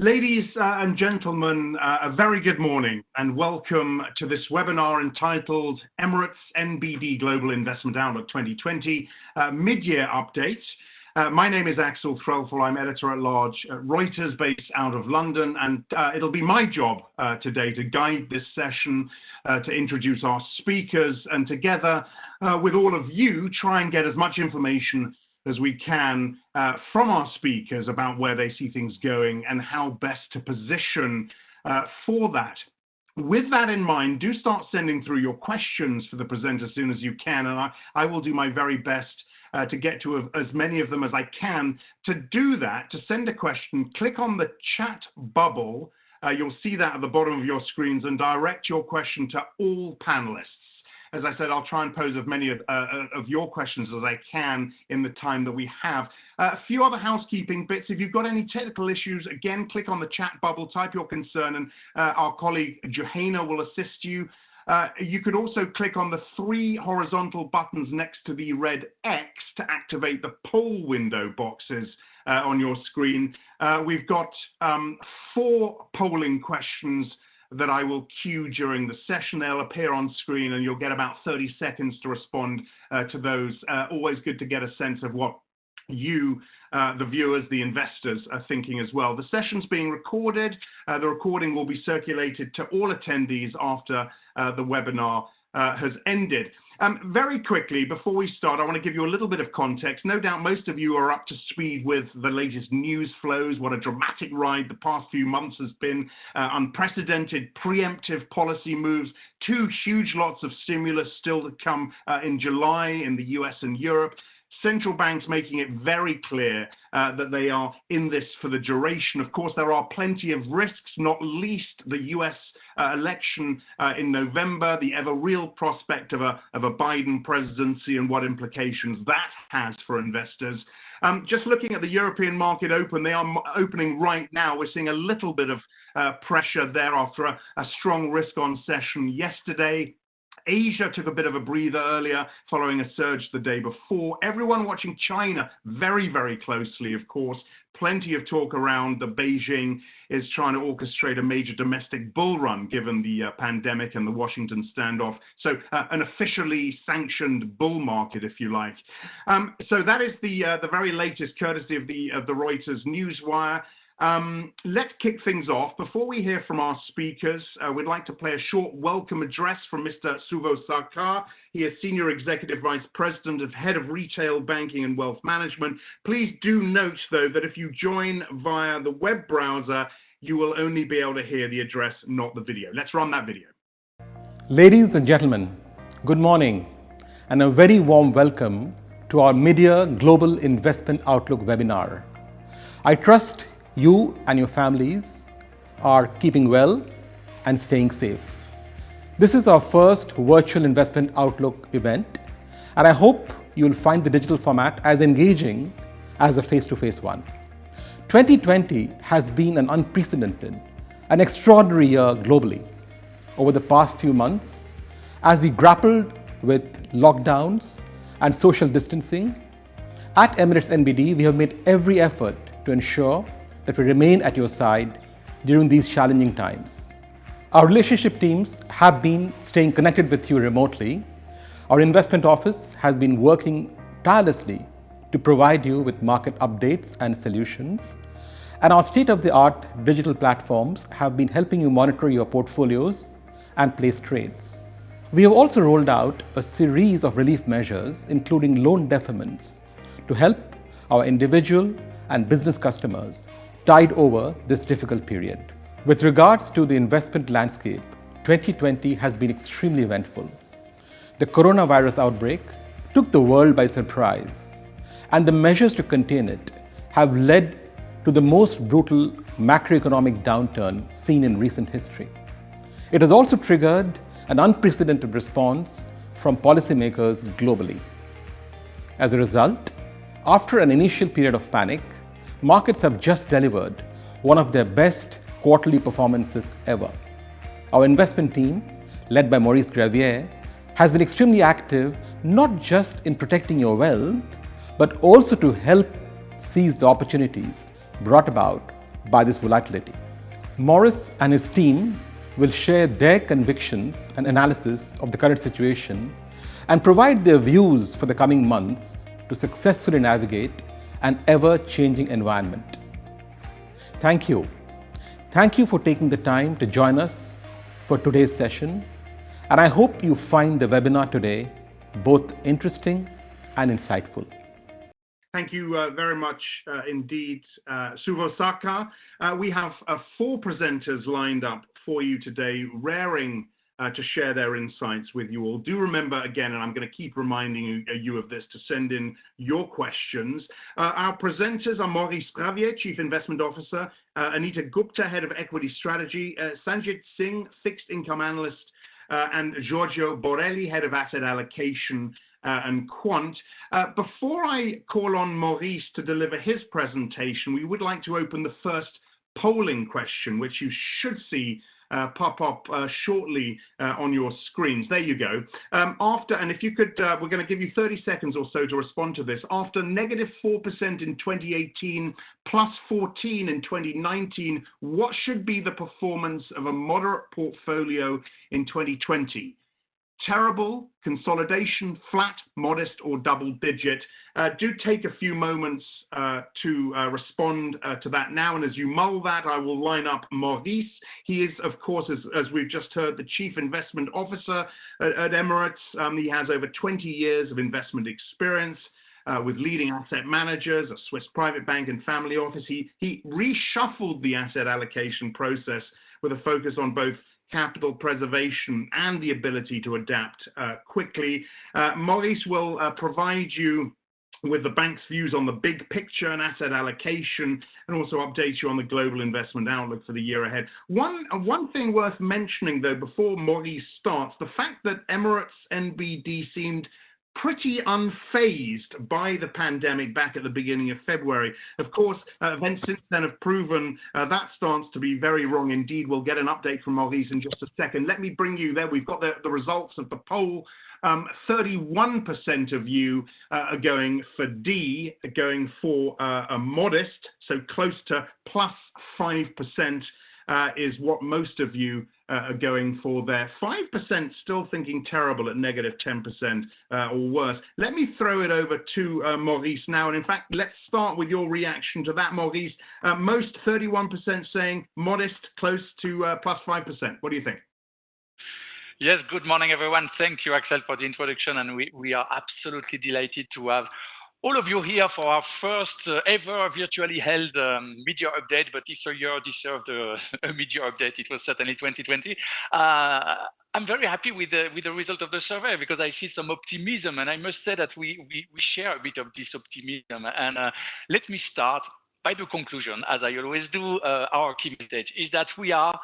Ladies and gentlemen, a very good morning and welcome to this webinar entitled Emirates NBD Global Investment Outlook 2020 Mid-Year Update. My name is Axel Threlfall. I'm editor-at-large at Reuters based out of London, and it'll be my job today to guide this session, to introduce our speakers, and together with all of you try and get as much information as we can from our speakers about where they see things going and how best to position for that. With that in mind, do start sending through your questions for the presenter as soon as you can, and I will do my very best to get to as many of them as I can. To do that, to send a question, click on the chat bubble. You'll see that at the bottom of your screens, and direct your question to all panelists. As I said, I'll try and pose as many of your questions as I can in the time that we have. A few other housekeeping bits. If you've got any technical issues, again, click on the chat bubble, type your concern, and our colleague Johanna will assist you. You could also click on the three horizontal buttons next to the red X to activate the poll window boxes on your screen. We've got 4 polling questions that I will queue during the session. They'll appear on screen and you'll get about 30 seconds to respond to those. Always good to get a sense of what you, the viewers, the investors are thinking as well. The session's being recorded. The recording will be circulated to all attendees after the webinar has ended. Very quickly, before we start, I want to give you a little bit of context. No doubt most of you are up to speed with the latest news flows, what a dramatic ride the past few months has been, unprecedented preemptive policy moves, 2 huge lots of stimulus still to come in July in the US and Europe. Central banks making it very clear that they are in this for the duration. Of course, there are plenty of risks, not least the US election in November, the ever real prospect of a Biden presidency and what implications that has for investors. Just looking at the European market open, they are opening right now. We're seeing a little bit of pressure there after a strong risk-on session yesterday. Asia took a bit of a breather earlier following a surge the day before. Everyone watching China very, very closely, of course. Plenty of talk around that Beijing is trying to orchestrate a major domestic bull run given the pandemic and the Washington standoff. So an officially sanctioned bull market, if you like. So that is the very latest courtesy of the Reuters Newswire. Let's kick things off. Before we hear from our speakers, we'd like to play a short welcome address from Mr. Suvo Sarkar. He is Senior Executive Vice President of Head of Retail Banking and Wealth Management. Please do note, though, that if you join via the web browser, you will only be able to hear the address, not the video. Let's run that video. Ladies and gentlemen, good morning, and a very warm welcome to our Mid-Year Global Investment Outlook webinar. I trust you and your families are keeping well and staying safe. This is our first virtual investment outlook event, and I hope you'll find the digital format as engaging as a face-to-face one. 2020 has been an unprecedented and extraordinary year globally. Over the past few months, as we grappled with lockdowns and social distancing, at Emirates NBD, we have made every effort to ensure that we remain at your side during these challenging times. Our relationship teams have been staying connected with you remotely. Our investment office has been working tirelessly to provide you with market updates and solutions. And our state-of-the-art digital platforms have been helping you monitor your portfolios and place trades. We have also rolled out a series of relief measures, including loan deferments, to help our individual and business customers tide over this difficult period. With regards to the investment landscape, 2020 has been extremely eventful. The coronavirus outbreak took the world by surprise, and the measures to contain it have led to the most brutal macroeconomic downturn seen in recent history. It has also triggered an unprecedented response from policymakers globally. As a result, after an initial period of panic, markets have just delivered one of their best quarterly performances ever. Our investment team, led by Maurice Gravier, has been extremely active not just in protecting your wealth, but also to help seize the opportunities brought about by this volatility. Maurice and his team will share their convictions and analysis of the current situation and provide their views for the coming months to successfully navigate an ever-changing environment. Thank you. Thank you for taking the time to join us for today's session, and I hope you find the webinar today both interesting and insightful. Thank you very much indeed, Suvosaka. We have 4 presenters lined up for you today, raring to share their insights with you all. Do remember again, and I'm going to keep reminding you of this, to send in your questions. Our presenters are Maurice Gravier, Chief Investment Officer, Anita Gupta, Head of Equity Strategy, Sanjit Singh, Fixed Income Analyst, and Giorgio Borelli, Head of Asset Allocation and Quant. Before I call on Maurice to deliver his presentation, we would like to open the first polling question, which you should see pop up shortly on your screens. There you go. And if you could, we're going to give you 30 seconds or so to respond to this. After -4% in 2018, +14 in 2019, what should be the performance of a moderate portfolio in 2020? Terrible, consolidation, flat, modest, or double digit? Do take a few moments to respond to that now. And as you mull that, I will line up Maurice. He is, of course, as we've just heard, the Chief Investment Officer at Emirates. He has over 20 years of investment experience with leading asset managers, a Swiss private bank and family office. He reshuffled the asset allocation process with a focus on both capital preservation and the ability to adapt quickly. Maurice will provide you with the bank's views on the big picture and asset allocation, and also update you on the global investment outlook for the year ahead. One thing worth mentioning, though, before Maurice starts, the fact that Emirates NBD seemed pretty unfazed by the pandemic back at the beginning of February. Of course, events since then have proven that stance to be very wrong indeed. We'll get an update from Maurice in just a second. Let me bring you there. We've got the results of the poll. 31% of you are going for D, going for a modest, so close to +5%. Is what most of you are going for there. 5% still thinking terrible at -10% or worse. Let me throw it over to Maurice now. And in fact, let's start with your reaction to that, Maurice. Most 31% saying modest, close to +5%. What do you think? Yes, good morning, everyone. Thank you, Axel, for the introduction. And we are absolutely delighted to have all of you here for our first ever virtually held media update, but this year deserved a media update. It was certainly 2020. I'm very happy with the result of the survey because I see some optimism, and I must say that we share a bit of this optimism. And let me start by the conclusion, as I always do. Our key message is that we are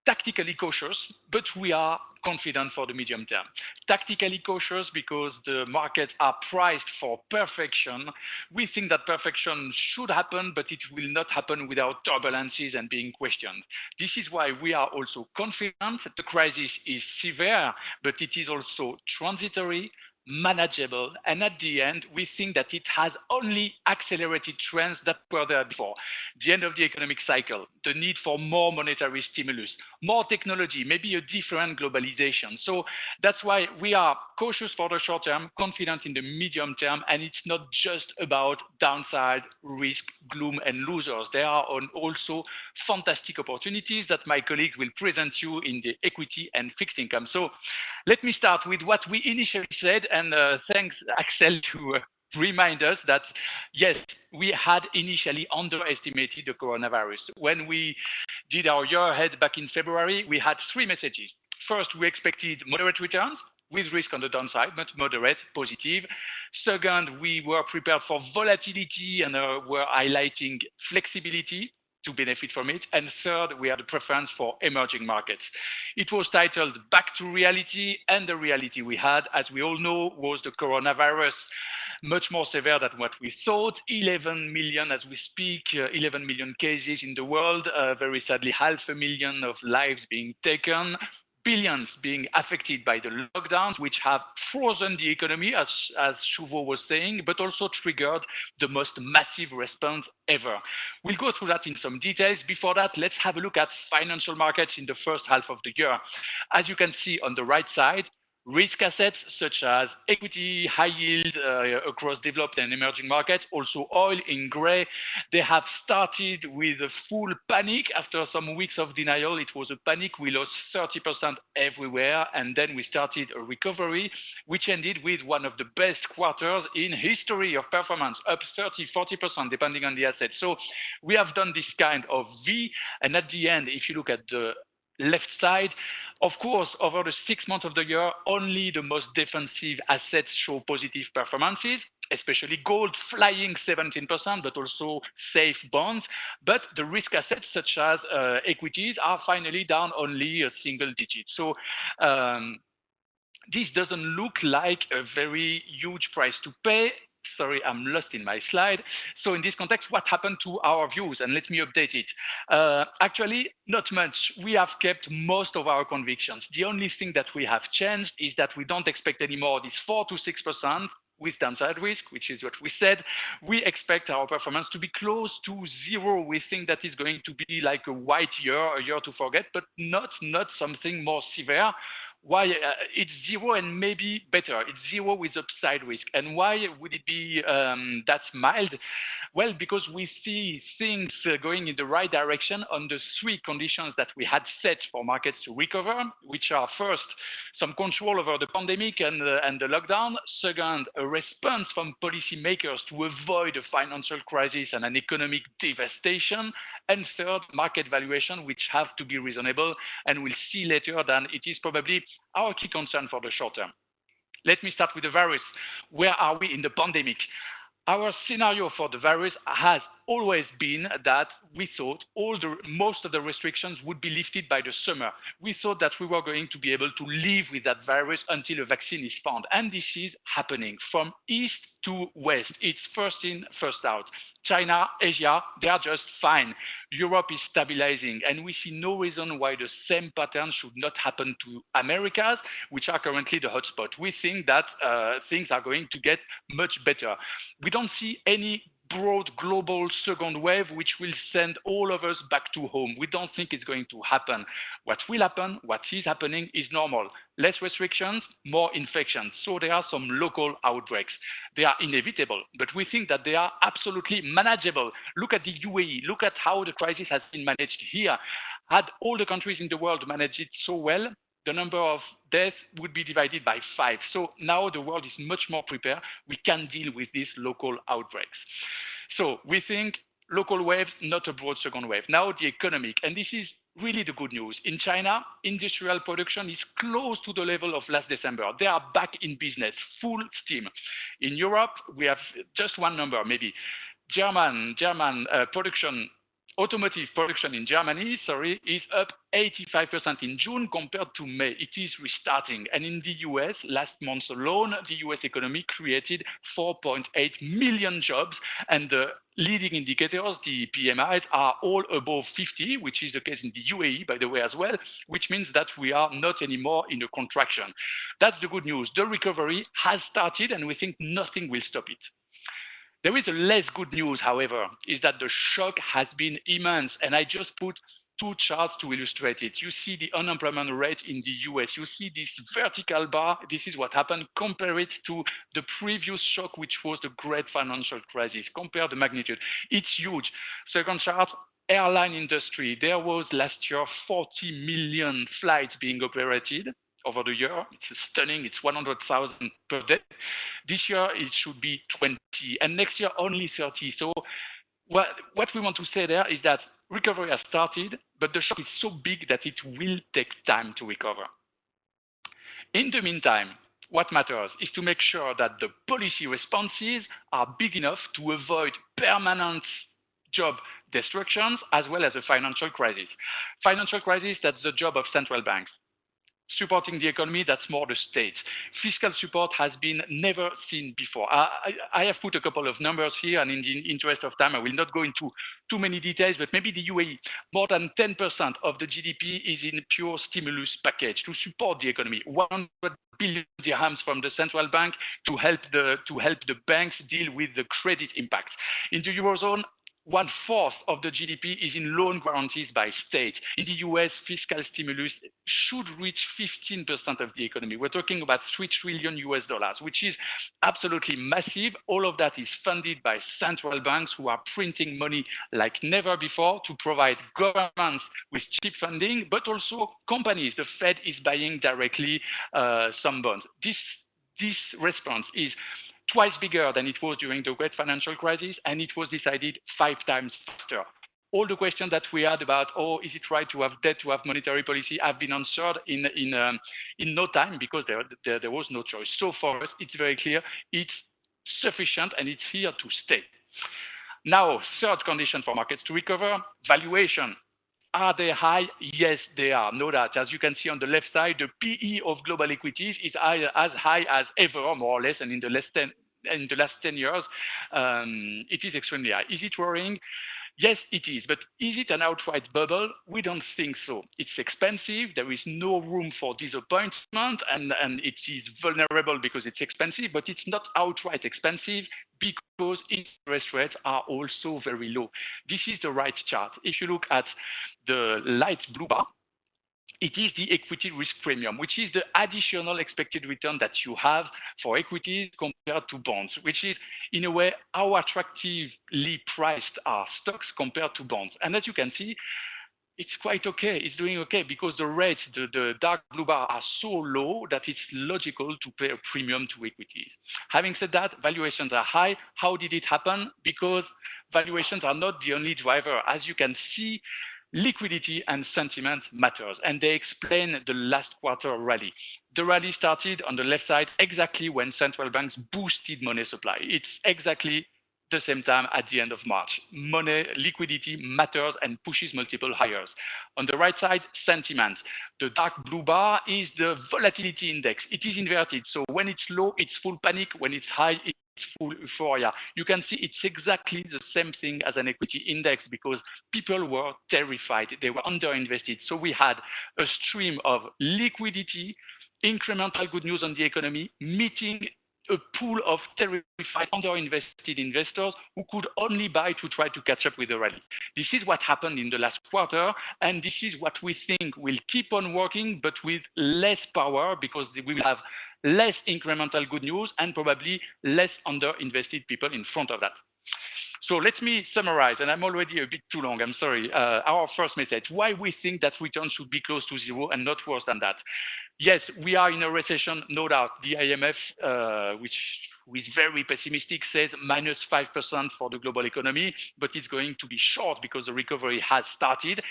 tactically cautious, but we are confident for the medium term. Tactically cautious because the markets are priced for perfection. We think that perfection should happen, but it will not happen without turbulences and being questioned. This is why we are also confident that the crisis is severe, but it is also transitory, manageable, and at the end, we think that it has only accelerated trends that were there before. The end of the economic cycle, the need for more monetary stimulus, more technology, maybe a different globalization. So that's why we are cautious for the short term, confident in the medium term, and it's not just about downside, risk, gloom, and losers. There are also fantastic opportunities that my colleagues will present you in the equity and fixed income. So let me start with what we initially said, and thanks, Axel, to remind us that, yes, we had initially underestimated the coronavirus. When we did our year ahead back in February, we had 3 messages. First, we expected moderate returns with risk on the downside, but moderate, positive. Second, we were prepared for volatility and were highlighting flexibility to benefit from it. And third, we had a preference for emerging markets. It was titled Back to Reality, and the reality we had, as we all know, was the coronavirus, much more severe than what we thought. 11 million, as we speak, 11 million cases in the world, very sadly 500,000 of lives being taken. billions being affected by the lockdowns, which have frozen the economy, as Chauveau was saying, but also triggered the most massive response ever. We'll go through that in some details. Before that, let's have a look at financial markets in the first half of the year. As you can see on the right side, risk assets such as equity, high yield across developed and emerging markets, also oil in gray, they have started with a full panic. After some weeks of denial, it was a panic. We lost 30% everywhere, and then we started a recovery, which ended with one of the best quarters in history of performance, up 30-40%, depending on the asset. So we have done this kind of V, and at the end, if you look at the left side, of course, over the 6 months of the year, only the most defensive assets show positive performances, especially gold flying 17%, but also safe bonds. But the risk assets, such as equities, are finally down only a single digit. So this doesn't look like a very huge price to pay. Sorry, I'm lost in my slide. So in this context, what happened to our views? And let me update it. Actually, not much. We have kept most of our convictions. The only thing that we have changed is that we don't expect anymore this 4 to 6% with downside risk, which is what we said. We expect our performance to be close to zero. We think that is going to be like a white year, a year to forget, but not something more severe. Why it's zero and maybe better. It's zero with upside risk. And why would it be that mild? Well, because we see things going in the right direction on the three conditions that we had set for markets to recover, which are first, some control over the pandemic and the lockdown. Second, a response from policymakers to avoid a financial crisis and an economic devastation. And third, market valuation, which have to be reasonable. And we'll see later that it is probably our key concern for the short term. Let me start with the virus. Where are we in the pandemic? Our scenario for the virus has always been that we thought most of the restrictions would be lifted by the summer. We thought that we were going to be able to live with that virus until a vaccine is found. And this is happening from east to west. It's first in, first out. China, Asia, they are just fine. Europe is stabilizing, and we see no reason why the same pattern should not happen to Americas, which are currently the hotspot. We think that things are going to get much better. We don't see any broad global second wave, which will send all of us back to home. We don't think it's going to happen. What will happen, what is happening is normal. Less restrictions, more infections. So there are some local outbreaks. They are inevitable, but we think that they are absolutely manageable. Look at the UAE. Look at how the crisis has been managed here. Had all the countries in the world managed it so well, the number of deaths would be divided by 5. So now the world is much more prepared. We can deal with these local outbreaks. So we think local waves, not a broad second wave. Now the economic, and this is really the good news. In China, industrial production is close to the level of last December. They are back in business, full steam. In Europe, we have just one number, maybe. German production, automotive production in Germany, is up 85% in June compared to May. It is restarting. And in the US, last month alone, the US economy created 4.8 million jobs, and the leading indicators, the PMIs, are all above 50, which is the case in the UAE, by the way, as well, which means that we are not anymore in a contraction. That's the good news. The recovery has started, and we think nothing will stop it. There is a less good news, however, is that the shock has been immense, and I just put two charts to illustrate it. You see the unemployment rate in the US. You see this vertical bar. This is what happened. Compare it to the previous shock, which was the great financial crisis. Compare the magnitude. It's huge. Second chart, airline industry. There was last year 40 million flights being operated over the year. It's stunning. It's 100,000 per day. This year, it should be 20, and next year, only 30. So what we want to say there is that recovery has started, but the shock is so big that it will take time to recover. In the meantime, what matters is to make sure that the policy responses are big enough to avoid permanent job destructions as well as a financial crisis. Financial crisis, that's the job of central banks. supporting the economy, that's more the state. Fiscal support has been never seen before. I have put a couple of numbers here, and in the interest of time, I will not go into too many details, but maybe the UAE, more than 10% of the GDP is in pure stimulus package to support the economy. 100 billion dirhams from the central bank to help the banks deal with the credit impact. In the Eurozone, 1/4 of the GDP is in loan guarantees by state. In the US, fiscal stimulus should reach 15% of the economy. We're talking about $3 trillion, which is absolutely massive. All of that is funded by central banks who are printing money like never before to provide governments with cheap funding, but also companies. The Fed is buying directly some bonds. This response is twice bigger than it was during the great financial crisis, and it was decided 5 times faster. All the questions that we had about, is it right to have debt, to have monetary policy, have been answered in no time because there was no choice. So for us, it's very clear, it's sufficient and it's here to stay. Now, third condition for markets to recover, valuation. Are they high? Yes, they are. No doubt. As you can see on the left side, the PE of global equities is as high as ever, more or less, and in the last 10 years, it is extremely high. Is it worrying? Yes, it is. But is it an outright bubble? We don't think so. It's expensive. There is no room for disappointment, and it is vulnerable because it's expensive, but it's not outright expensive because interest rates are also very low. This is the right chart. If you look at the light blue bar, it is the equity risk premium, which is the additional expected return that you have for equities compared to bonds, which is, in a way, how attractively priced are stocks compared to bonds. And as you can see, it's quite okay. It's doing okay because the rates, the dark blue bar, are so low that it's logical to pay a premium to equities. Having said that, valuations are high. How did it happen? Because valuations are not the only driver. As you can see, liquidity and sentiment matters, and they explain the last quarter rally. The rally started on the left side exactly when central banks boosted money supply. It's exactly the same time at the end of March. Money, liquidity matters and pushes multiple higher. On the right side, sentiment. The dark blue bar is the volatility index. It is inverted. So when it's low, it's full panic. When it's high, it's full euphoria. You can see it's exactly the same thing as an equity index because people were terrified. They were underinvested. So we had a stream of liquidity, incremental good news on the economy, meeting a pool of terrified, underinvested investors who could only buy to try to catch up with the rally. This is what happened in the last quarter, and this is what we think will keep on working, but with less power because we will have less incremental good news and probably less underinvested people in front of that. So let me summarize, and I'm already a bit too long, I'm sorry. Our first message, why we think that returns should be close to zero and not worse than that. Yes, we are in a recession, no doubt. The IMF, which is very pessimistic, says -5% for the global economy, but it's going to be short because the recovery has started.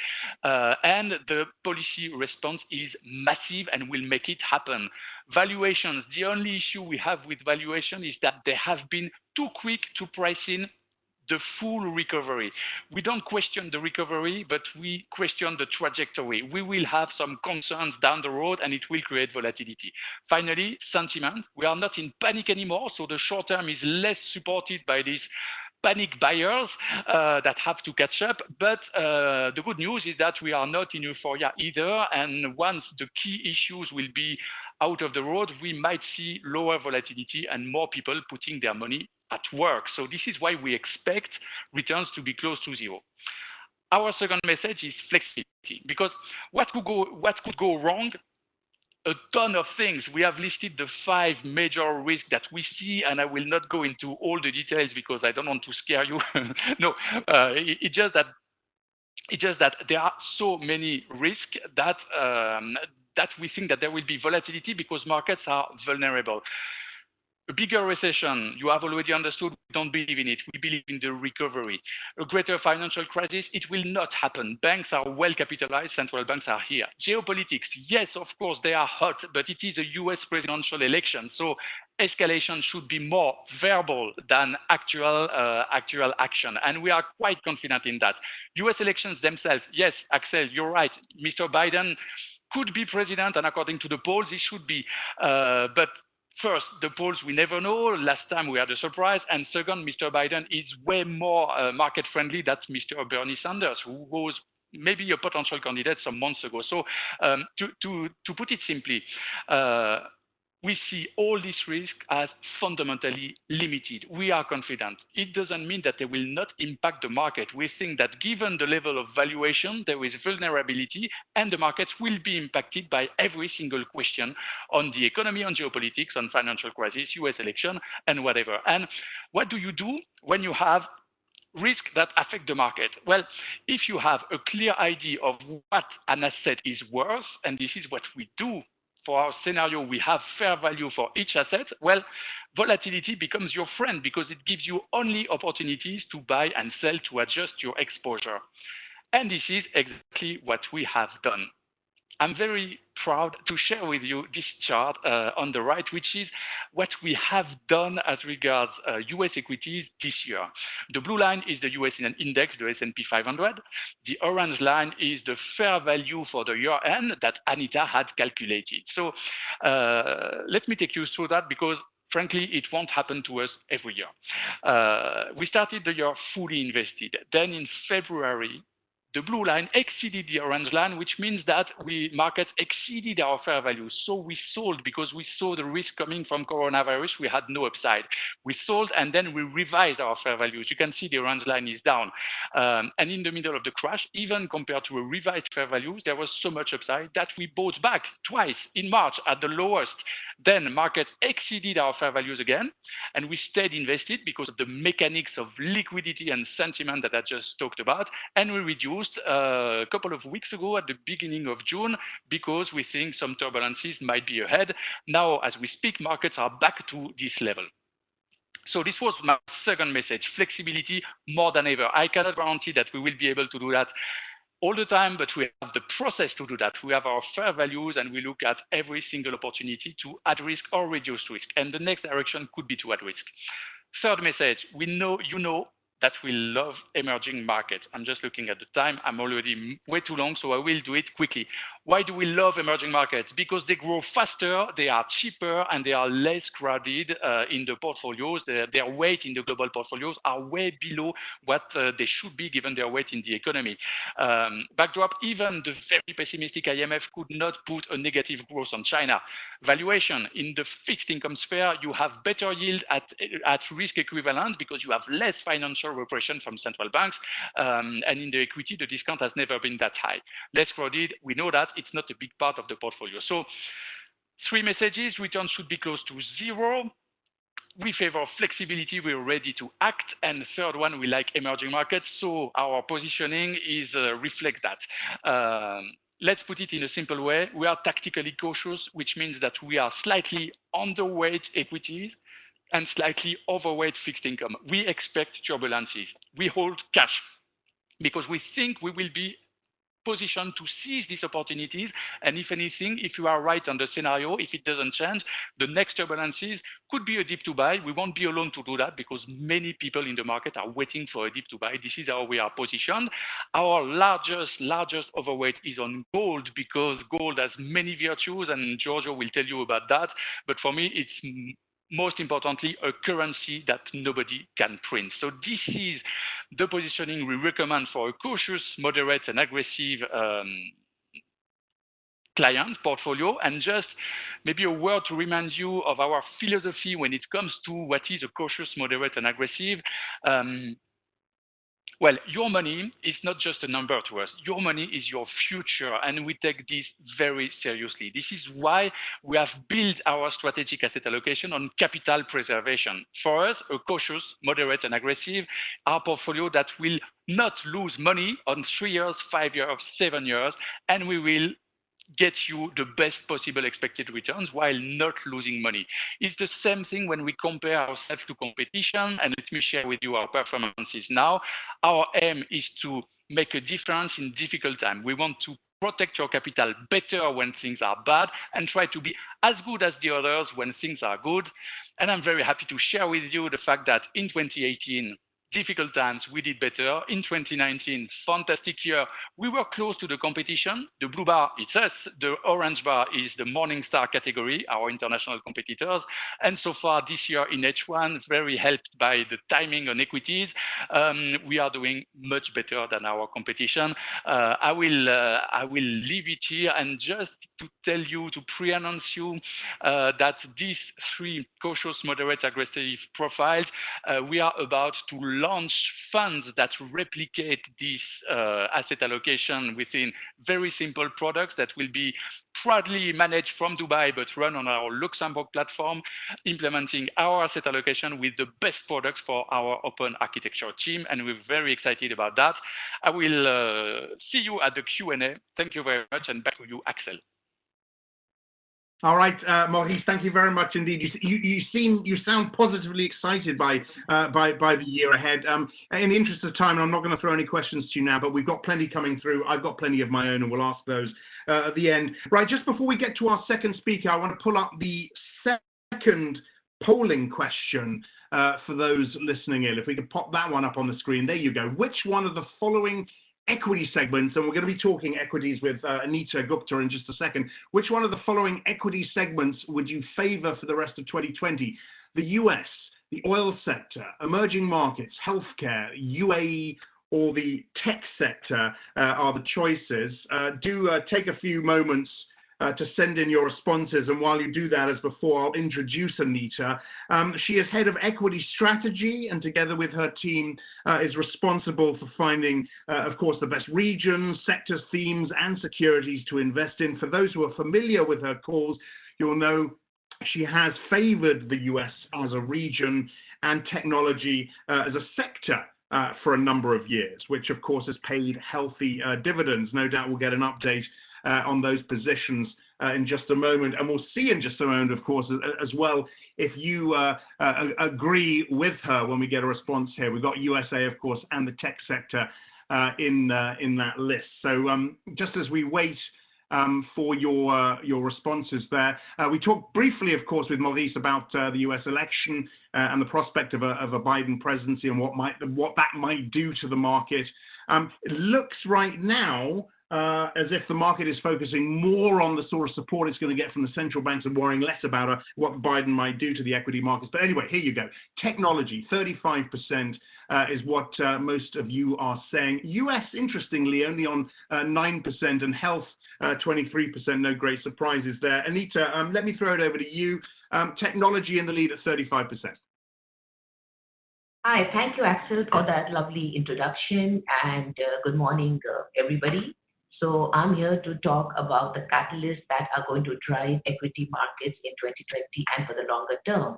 And the policy response is massive and will make it happen. Valuations, the only issue we have with valuation is that they have been too quick to price in the full recovery. We don't question the recovery, but we question the trajectory. We will have some concerns down the road, and it will create volatility. Finally, sentiment. We are not in panic anymore, so the short term is less supported by these panic buyers that have to catch up. But the good news is that we are not in euphoria either, and once the key issues will be out of the road, we might see lower volatility and more people putting their money at work. So this is why we expect returns to be close to zero. Our second message is flexibility, because what could go wrong? A ton of things. We have listed the 5 major risks that we see, and I will not go into all the details because I don't want to scare you. No, it's just that there are so many risks that we think that there will be volatility because markets are vulnerable. A bigger recession, you have already understood, we don't believe in it. We believe in the recovery. A greater financial crisis, it will not happen. Banks are well capitalized, central banks are here. Geopolitics, yes, of course, they are hot, but it is a US presidential election. So escalation should be more verbal than actual action. And we are quite confident in that. US elections themselves, yes, Axel, you're right. Mr. Biden could be president, and according to the polls, he should be. But first, the polls, we never know. Last time we had a surprise. And second, Mr. Biden is way more market-friendly than Mr. Bernie Sanders, who was maybe a potential candidate some months ago. So to put it simply, we see all these risks as fundamentally limited. We are confident. It doesn't mean that they will not impact the market. We think that given the level of valuation, there is vulnerability, and the markets will be impacted by every single question on the economy, on geopolitics, on financial crisis, US election, and whatever. And what do you do when you have risk that affect the market? Well, if you have a clear idea of what an asset is worth, and this is what we do for our scenario, we have fair value for each asset, well, volatility becomes your friend because it gives you only opportunities to buy and sell to adjust your exposure. And this is exactly what we have done. I'm very proud to share with you this chart on the right, which is what we have done as regards US equities this year. The blue line is the US index, the S&P 500. The orange line is the fair value for the year end that Anita had calculated. So let me take you through that because frankly, it won't happen to us every year. We started the year fully invested. Then in February, the blue line exceeded the orange line, which means that markets exceeded our fair value. So we sold because we saw the risk coming from coronavirus. We had no upside. We sold and then we revised our fair values. You can see the orange line is down. And in the middle of the crash, even compared to a revised fair values, there was so much upside that we bought back twice in March at the lowest. Then markets exceeded our fair values again, and we stayed invested because of the mechanics of liquidity and sentiment that I just talked about, and we reduced a couple of weeks ago at the beginning of June because we think some turbulences might be ahead. Now, as we speak, markets are back to this level. So this was my second message, flexibility more than ever. I cannot guarantee that we will be able to do that all the time, but we have the process to do that. We have our fair values and we look at every single opportunity to add risk or reduce risk. And the next direction could be to add risk. Third message, you know that we love emerging markets. I'm just looking at the time. I'm already way too long, so I will do it quickly. Why do we love emerging markets? Because they grow faster, they are cheaper, and they are less crowded in the portfolios. Their weight in the global portfolios are way below what they should be given their weight in the economy. Backdrop, even the very pessimistic IMF could not put a negative growth on China. Valuation, in the fixed income sphere, you have better yield at risk equivalent because you have less financial repression from central banks. And in the equity, the discount has never been that high. Less crowded, we know that. It's not a big part of the portfolio. So 3 messages, returns should be close to 0. We favor flexibility, we're ready to act. And third one, we like emerging markets. So our positioning is reflect that. Let's put it in a simple way. We are tactically cautious, which means that we are slightly underweight equities and slightly overweight fixed income. We expect turbulences. We hold cash because we think we will be positioned to seize these opportunities. And if anything, if you are right on the scenario, if it doesn't change, the next turbulences could be a dip to buy. We won't be alone to do that because many people in the market are waiting for a dip to buy. This is how we are positioned. Our largest overweight is on gold because gold has many virtues, and Giorgio will tell you about that. But for me, it's most importantly, a currency that nobody can print. So this is the positioning we recommend for a cautious, moderate, and aggressive client portfolio. And just maybe a word to remind you of our philosophy when it comes to what is a cautious, moderate, and aggressive. Well, your money is not just a number to us. Your money is your future, and we take this very seriously. This is why we have built our strategic asset allocation on capital preservation. For us, a cautious, moderate, and aggressive, our portfolio that will not lose money on 3 years, 5 years, 7 years, and we will get you the best possible expected returns while not losing money. It's the same thing when we compare ourselves to competition, and let me share with you our performances now. Our aim is to make a difference in difficult times. We want to protect your capital better when things are bad and try to be as good as the others when things are good. And I'm very happy to share with you the fact that in 2018, difficult times, we did better. In 2019, fantastic year. We were close to the competition. The blue bar is us. The orange bar is the Morningstar category, our international competitors. And so far this year in H1, very helped by the timing on equities, we are doing much better than our competition. I will leave it here and just to tell you, to pre-announce you that these three cautious, moderate, aggressive profiles, we are about to launch funds that replicate this asset allocation within very simple products that will be proudly managed from Dubai but run on our Luxembourg platform, implementing our asset allocation with the best products for our open architecture team, and we're very excited about that. I will see you at the Q&A. Thank you very much, and back to you, Axel. All right, Maurice, thank you very much indeed. You sound positively excited by the year ahead. In the interest of time, I'm not going to throw any questions to you now, but we've got plenty coming through. I've got plenty of my own, and we'll ask those at the end. Right, just before we get to our second speaker, I want to pull up the second polling question for those listening in. If we could pop that one up on the screen, there you go. Which one of the following equity segments, and we're going to be talking equities with Anita Gupta in just a second, which one of the following equity segments would you favor for the rest of 2020? The US, the oil sector, emerging markets, healthcare, UAE, or the tech sector are the choices. Do take a few moments to send in your responses. And while you do that, as before, I'll introduce Anita. She is head of equity strategy, and together with her team is responsible for finding, of course, the best regions, sectors, themes, and securities to invest in. For those who are familiar with her calls, you'll know she has favored the US as a region and technology as a sector for a number of years, which of course has paid healthy dividends. No doubt we'll get an update on those positions in just a moment, and we'll see in just a moment, of course, as well, if you agree with her when we get a response here. We've got USA, of course, and the tech sector in that list. So just as we wait for your responses there, we talked briefly, of course, with Maurice about the US election and the prospect of a Biden presidency and what that might do to the market. It looks right now as if the market is focusing more on the sort of support it's going to get from the central banks and worrying less about what Biden might do to the equity markets. But anyway, here you go. Technology, 35% is what most of you are saying. US, interestingly, only on 9%, and health, 23%. No great surprises there. Anita, let me throw it over to you. Technology in the lead at 35%. Hi, thank you, Axel, for that lovely introduction, and good morning, everybody. So I'm here to talk about the catalysts that are going to drive equity markets in 2020 and for the longer term.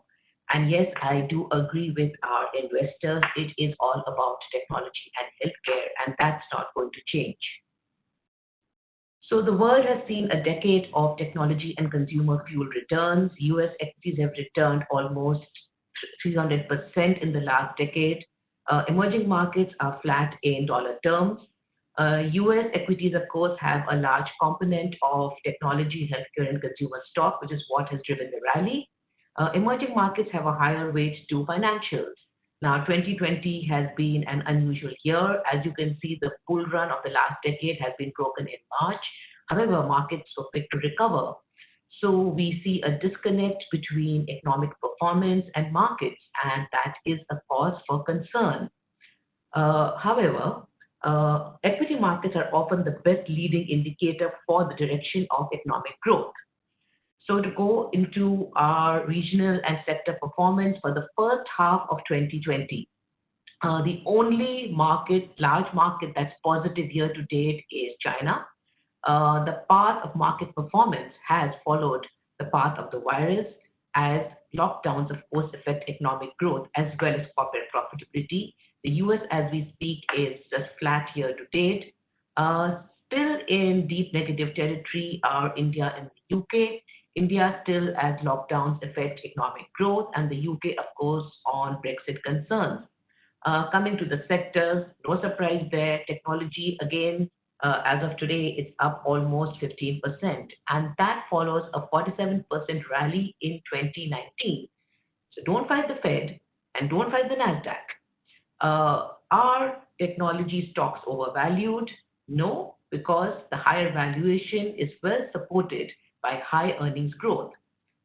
And yes, I do agree with our investors. It is all about technology and healthcare, and that's not going to change. So the world has seen a decade of technology and consumer fuel returns. US equities have returned almost 300% in the last decade. Emerging markets are flat in dollar terms. US equities, of course, have a large component of technology, healthcare, and consumer stock, which is what has driven the rally. Emerging markets have a higher weight to financials. Now, 2020 has been an unusual year. As you can see, the bull run of the last decade has been broken in March. However, markets were quick to recover. So we see a disconnect between economic performance and markets, and that is a cause for concern. However, equity markets are often the best leading indicator for the direction of economic growth. So to go into our regional and sector performance for the first half of 2020, the only large market that's positive year to date is China. The path of market performance has followed the path of the virus, as lockdowns, of course, affect economic growth as well as corporate profitability. The US, as we speak, is just flat year to date. Still in deep negative territory are India and the UK. India still as lockdowns affect economic growth, and the UK, of course, on Brexit concerns. Coming to the sectors, no surprise there. Technology, again, as of today, it's up almost 15%. And that follows a 47% rally in 2019. So don't fight the Fed and don't fight the NASDAQ. Are technology stocks overvalued? No, because the higher valuation is well supported by high earnings growth.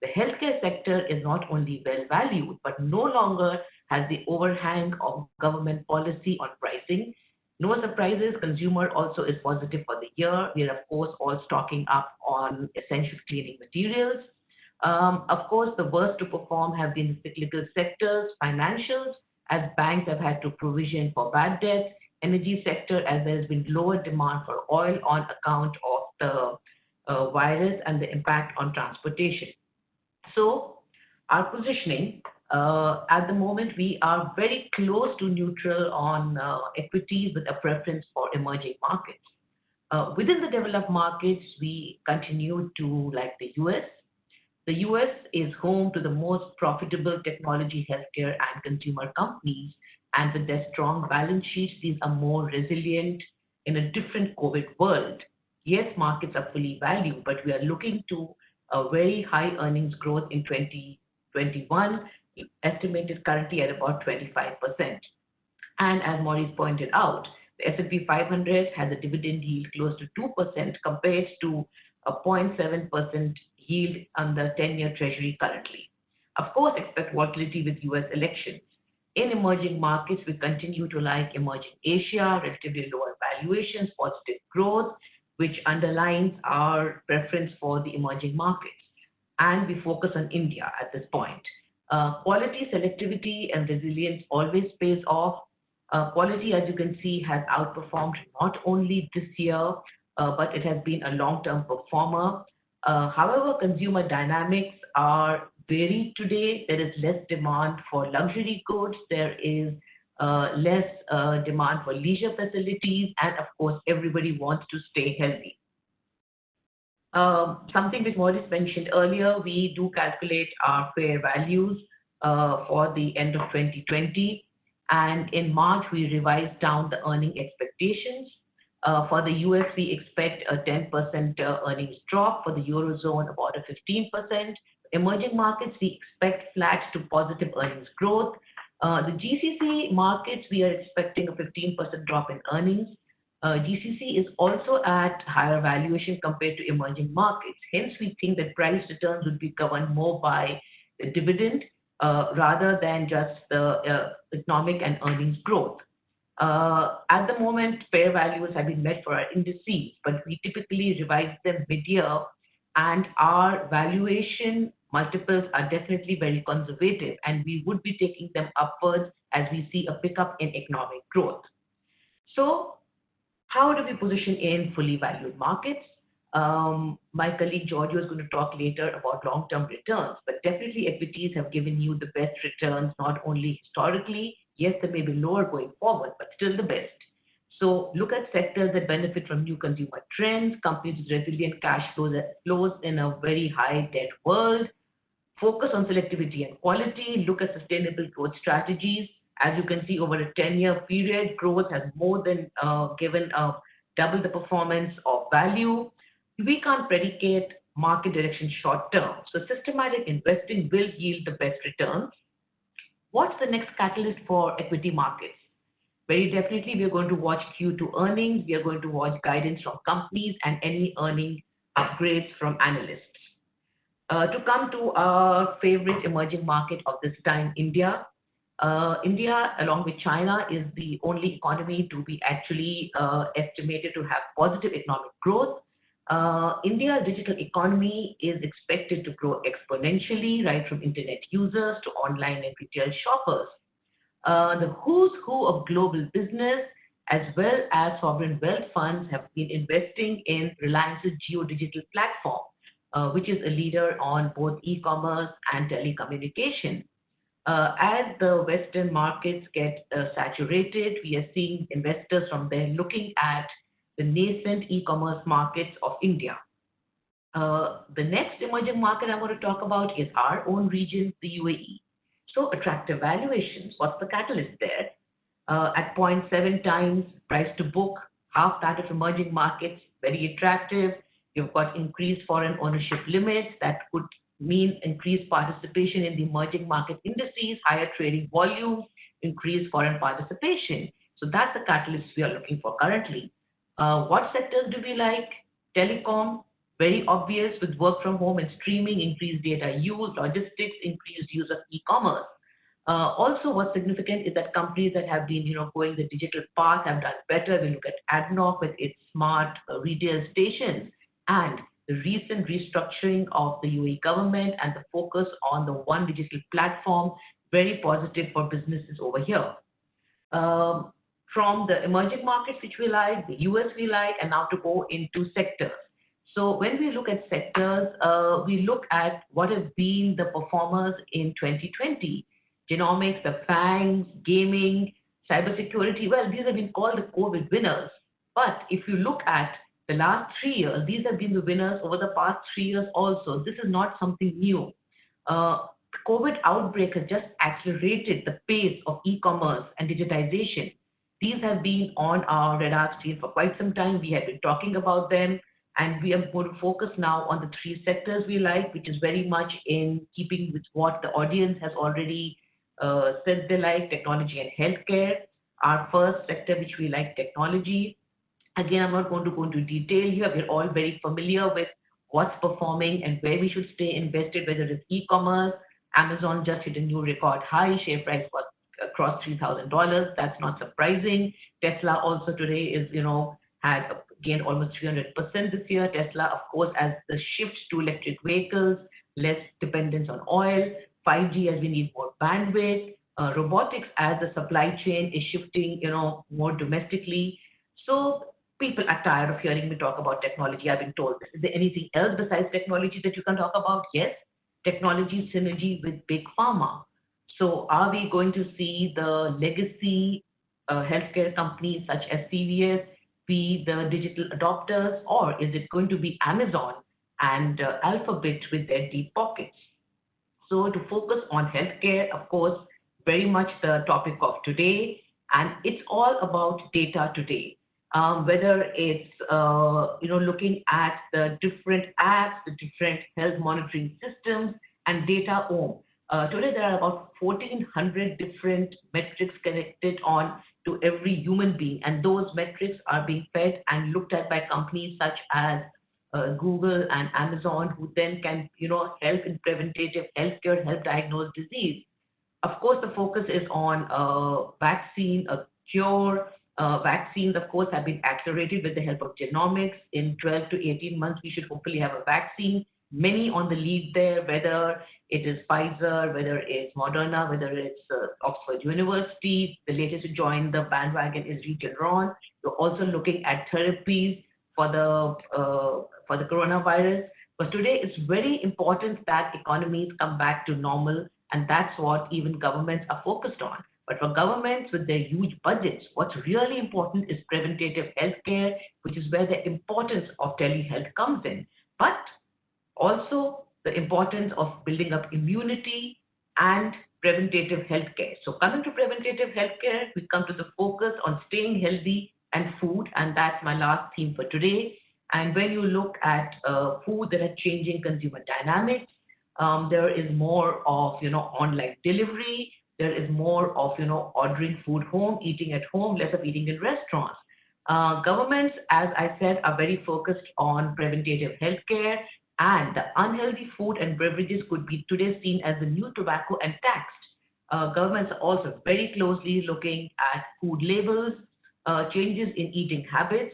The healthcare sector is not only well valued, but no longer has the overhang of government policy on pricing. No surprises, consumer also is positive for the year. We are, of course, all stocking up on essential cleaning materials. Of course, the worst to perform have been the cyclical sectors, financials, as banks have had to provision for bad debts, energy sector, as there has been lower demand for oil on account of the virus and the impact on transportation. So our positioning, at the moment, we are very close to neutral on equities with a preference for emerging markets. Within the developed markets, we continue to like the US. The US is home to the most profitable technology, healthcare, and consumer companies. And with their strong balance sheets, these are more resilient in a different COVID world. Yes, markets are fully valued, but we are looking to a very high earnings growth in 2021, estimated currently at about 25%. And as Maurice pointed out, the S&P 500 has a dividend yield close to 2% compared to a 0.7% yield on the 10-year treasury currently. Of course, expect volatility with US elections. In emerging markets, we continue to like emerging Asia, relatively lower valuations, positive growth, which underlines our preference for the emerging markets. And we focus on India at this point. Quality, selectivity, and resilience always pays off. Quality, as you can see, has outperformed not only this year, but it has been a long-term performer. However, consumer dynamics are varied today. There is less demand for luxury goods. There is less demand for leisure facilities. And of course, everybody wants to stay healthy. Something which Maurice mentioned earlier, we do calculate our fair values for the end of 2020. And in March, we revised down the earning expectations. For the US, we expect a 10% earnings drop. For the Eurozone, about a 15%. Emerging markets, we expect flat to positive earnings growth. The GCC markets, we are expecting a 15% drop in earnings. GCC is also at higher valuation compared to emerging markets. Hence, we think that price returns would be governed more by the dividend rather than just the economic and earnings growth. At the moment, fair values have been met for our indices, but we typically revise them mid-year, and our valuation multiples are definitely very conservative, and we would be taking them upwards as we see a pickup in economic growth. So, how do we position in fully valued markets? My colleague Giorgio is going to talk later about long-term returns, but definitely equities have given you the best returns, not only historically. Yes, they may be lower going forward, but still the best. So look at sectors that benefit from new consumer trends, companies with resilient cash flows in a very high debt world. Focus on selectivity and quality. Look at sustainable growth strategies. As you can see, over a 10-year period, growth has more than given double the performance of value. We can't predicate market direction short term. So systematic investing will yield the best returns. What's the next catalyst for equity markets? Very definitely, we are going to watch Q2 earnings. We are going to watch guidance from companies and any earning upgrades from analysts. To come to our favorite emerging market of this time, India. India, along with China, is the only economy to be actually estimated to have positive economic growth. India's digital economy is expected to grow exponentially, right from internet users to online and retail shoppers. The who's who of global business, as well as sovereign wealth funds, have been investing in Reliance's Geo-Digital platform, which is a leader on both e-commerce and telecommunication. As the Western markets get saturated, we are seeing investors from there looking at the nascent e-commerce markets of India. The next emerging market I want to talk about is our own region, the UAE. So attractive valuations. What's the catalyst there? At 0.7 times price to book, half that of emerging markets, very attractive. You've got increased foreign ownership limits that could mean increased participation in the emerging market indices, higher trading volumes, increased foreign participation. So that's the catalyst we are looking for currently. What sectors do we like? Telecom, very obvious with work from home and streaming, increased data use, logistics, increased use of e-commerce. Also, what's significant is that companies that have been, going the digital path have done better. We look at ADNOC with its smart retail stations and the recent restructuring of the UAE government and the focus on the one digital platform, very positive for businesses over here. From the emerging markets, which we like, the US we like, and now to go into sectors. So when we look at sectors, we look at what have been the performers in 2020. Genomics, the FANGs, gaming, cybersecurity, well, these have been called the COVID winners. But if you look at the last 3 years, these have been the winners over the past 3 years also. This is not something new. COVID outbreak has just accelerated the pace of e-commerce and digitization. These have been on our radar screen for quite some time. We have been talking about them, and we are going to focus now on the 3 sectors we like, which is very much in keeping with what the audience has already said they like, technology and healthcare. Our first sector, which we like, technology. Again, I'm not going to go into detail here. We're all very familiar with what's performing and where we should stay invested, whether it's e-commerce. Amazon just hit a new record high, share price was across $3,000. That's not surprising. Tesla also today is, had gained almost 300% this year. Tesla, of course, as the shift to electric vehicles, less dependence on oil. 5G as we need more bandwidth. Robotics as the supply chain is shifting, more domestically. So people are tired of hearing me talk about technology. I've been told this. Is there anything else besides technology that you can talk about? Yes. Technology synergy with big pharma. So are we going to see the legacy healthcare companies such as CVS be the digital adopters, or is it going to be Amazon and Alphabet with their deep pockets? So to focus on healthcare, of course, very much the topic of today, and it's all about data today. Whether it's looking at the different apps, the different health monitoring systems, and data home. Today there are about 1,400 different metrics connected on to every human being, and those metrics are being fed and looked at by companies such as Google and Amazon, who then can help in preventative healthcare, help diagnose disease. Of course, the focus is on vaccine, a cure. Vaccines, of course, have been accelerated with the help of genomics. In 12 to 18 months, we should hopefully have a vaccine. Many on the lead there, whether it is Pfizer, whether it's Moderna, whether it's Oxford University. The latest to join the bandwagon is Regeneron. We're also looking at therapies for the coronavirus. But today, it's very important that economies come back to normal, and that's what even governments are focused on. But for governments with their huge budgets, what's really important is preventative healthcare, which is where the importance of telehealth comes in. But also the importance of building up immunity and preventative healthcare. So coming to preventative healthcare, we come to the focus on staying healthy and food, and that's my last theme for today. And when you look at food, there are changing consumer dynamics. There is more of online delivery. There is more of ordering food home, eating at home, less of eating in restaurants. Governments, as I said, are very focused on preventative healthcare, and the unhealthy food and beverages could be today seen as the new tobacco and taxed. Governments are also very closely looking at food labels, changes in eating habits.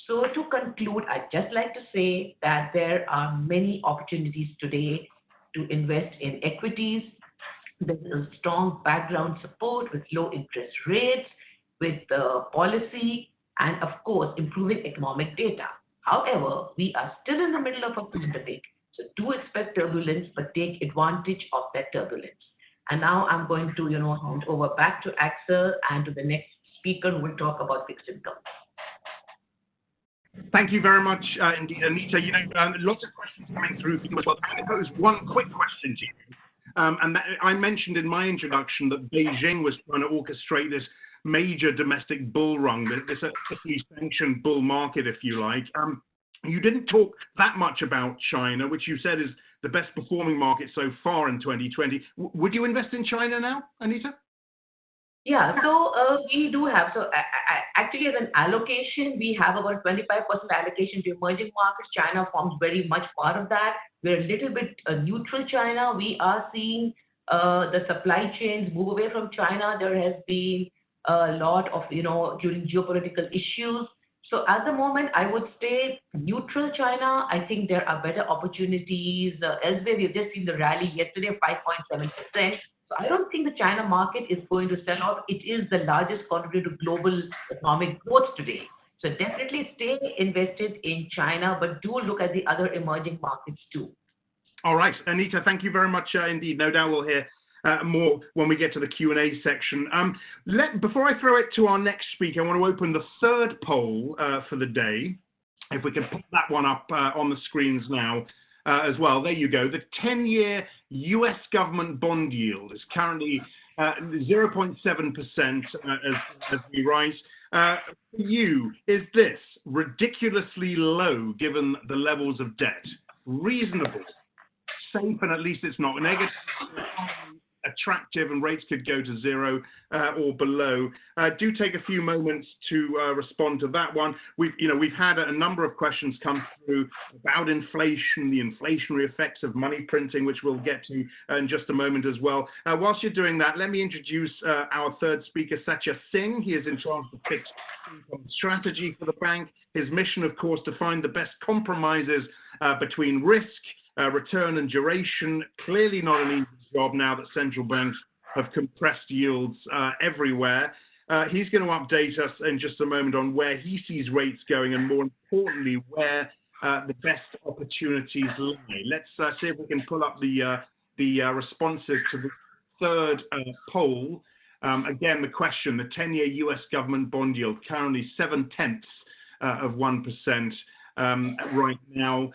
So to conclude, I'd just like to say that there are many opportunities today to invest in equities. There's a strong background support with low interest rates, with policy, and of course, improving economic data. However, we are still in the middle of a pandemic, so do expect turbulence, but take advantage of that turbulence. And now I'm going to, hand over back to Axel and to the next speaker who will talk about fixed income. Thank you very much, indeed, Anita. Lots of questions coming through. Well, I'm going to pose one quick question to you. And I mentioned in my introduction that Beijing was trying to orchestrate this major domestic bull run, this officially sanctioned bull market, if you like. You didn't talk that much about China, which you said is the best performing market so far in 2020. Would you invest in China now, Anita? Yeah, so we do have, so actually as an allocation, we have about 25% allocation to emerging markets. China forms very much part of that. We're a little bit neutral China. We are seeing the supply chains move away from China. There has been a lot of, during geopolitical issues. So at the moment, I would stay neutral China. I think there are better opportunities elsewhere. We've just seen the rally yesterday, 5.7%. So I don't think the China market is going to sell off. It is the largest contributor to global economic growth today. So definitely stay invested in China, but do look at the other emerging markets too. All right, Anita, thank you very much indeed. No doubt we'll hear more when we get to the Q&A section. Before I throw it to our next speaker, I want to open the third poll for the day. If we can put that one up on the screens now as well. There you go. The 10-year US government bond yield is currently 0.7% as we rise. For you, is this ridiculously low given the levels of debt? Reasonable? Safe, and at least it's not negative, attractive, and rates could go to zero or below. Do take a few moments to respond to that one. We've had a number of questions come through about inflation, the inflationary effects of money printing, which we'll get to in just a moment as well. Whilst you're doing that, let me introduce our third speaker, Satya Singh. He is in charge of the fixed income strategy for the bank. His mission, of course, to find the best compromises between risk, return and duration. Clearly not an easy job now that central banks have compressed yields everywhere. He's going to update us in just a moment on where he sees rates going and, more importantly, where the best opportunities lie. Let's see if we can pull up the responses to the third poll. Again, the question, the 10-year US government bond yield, currently 0.7% of 1% right now.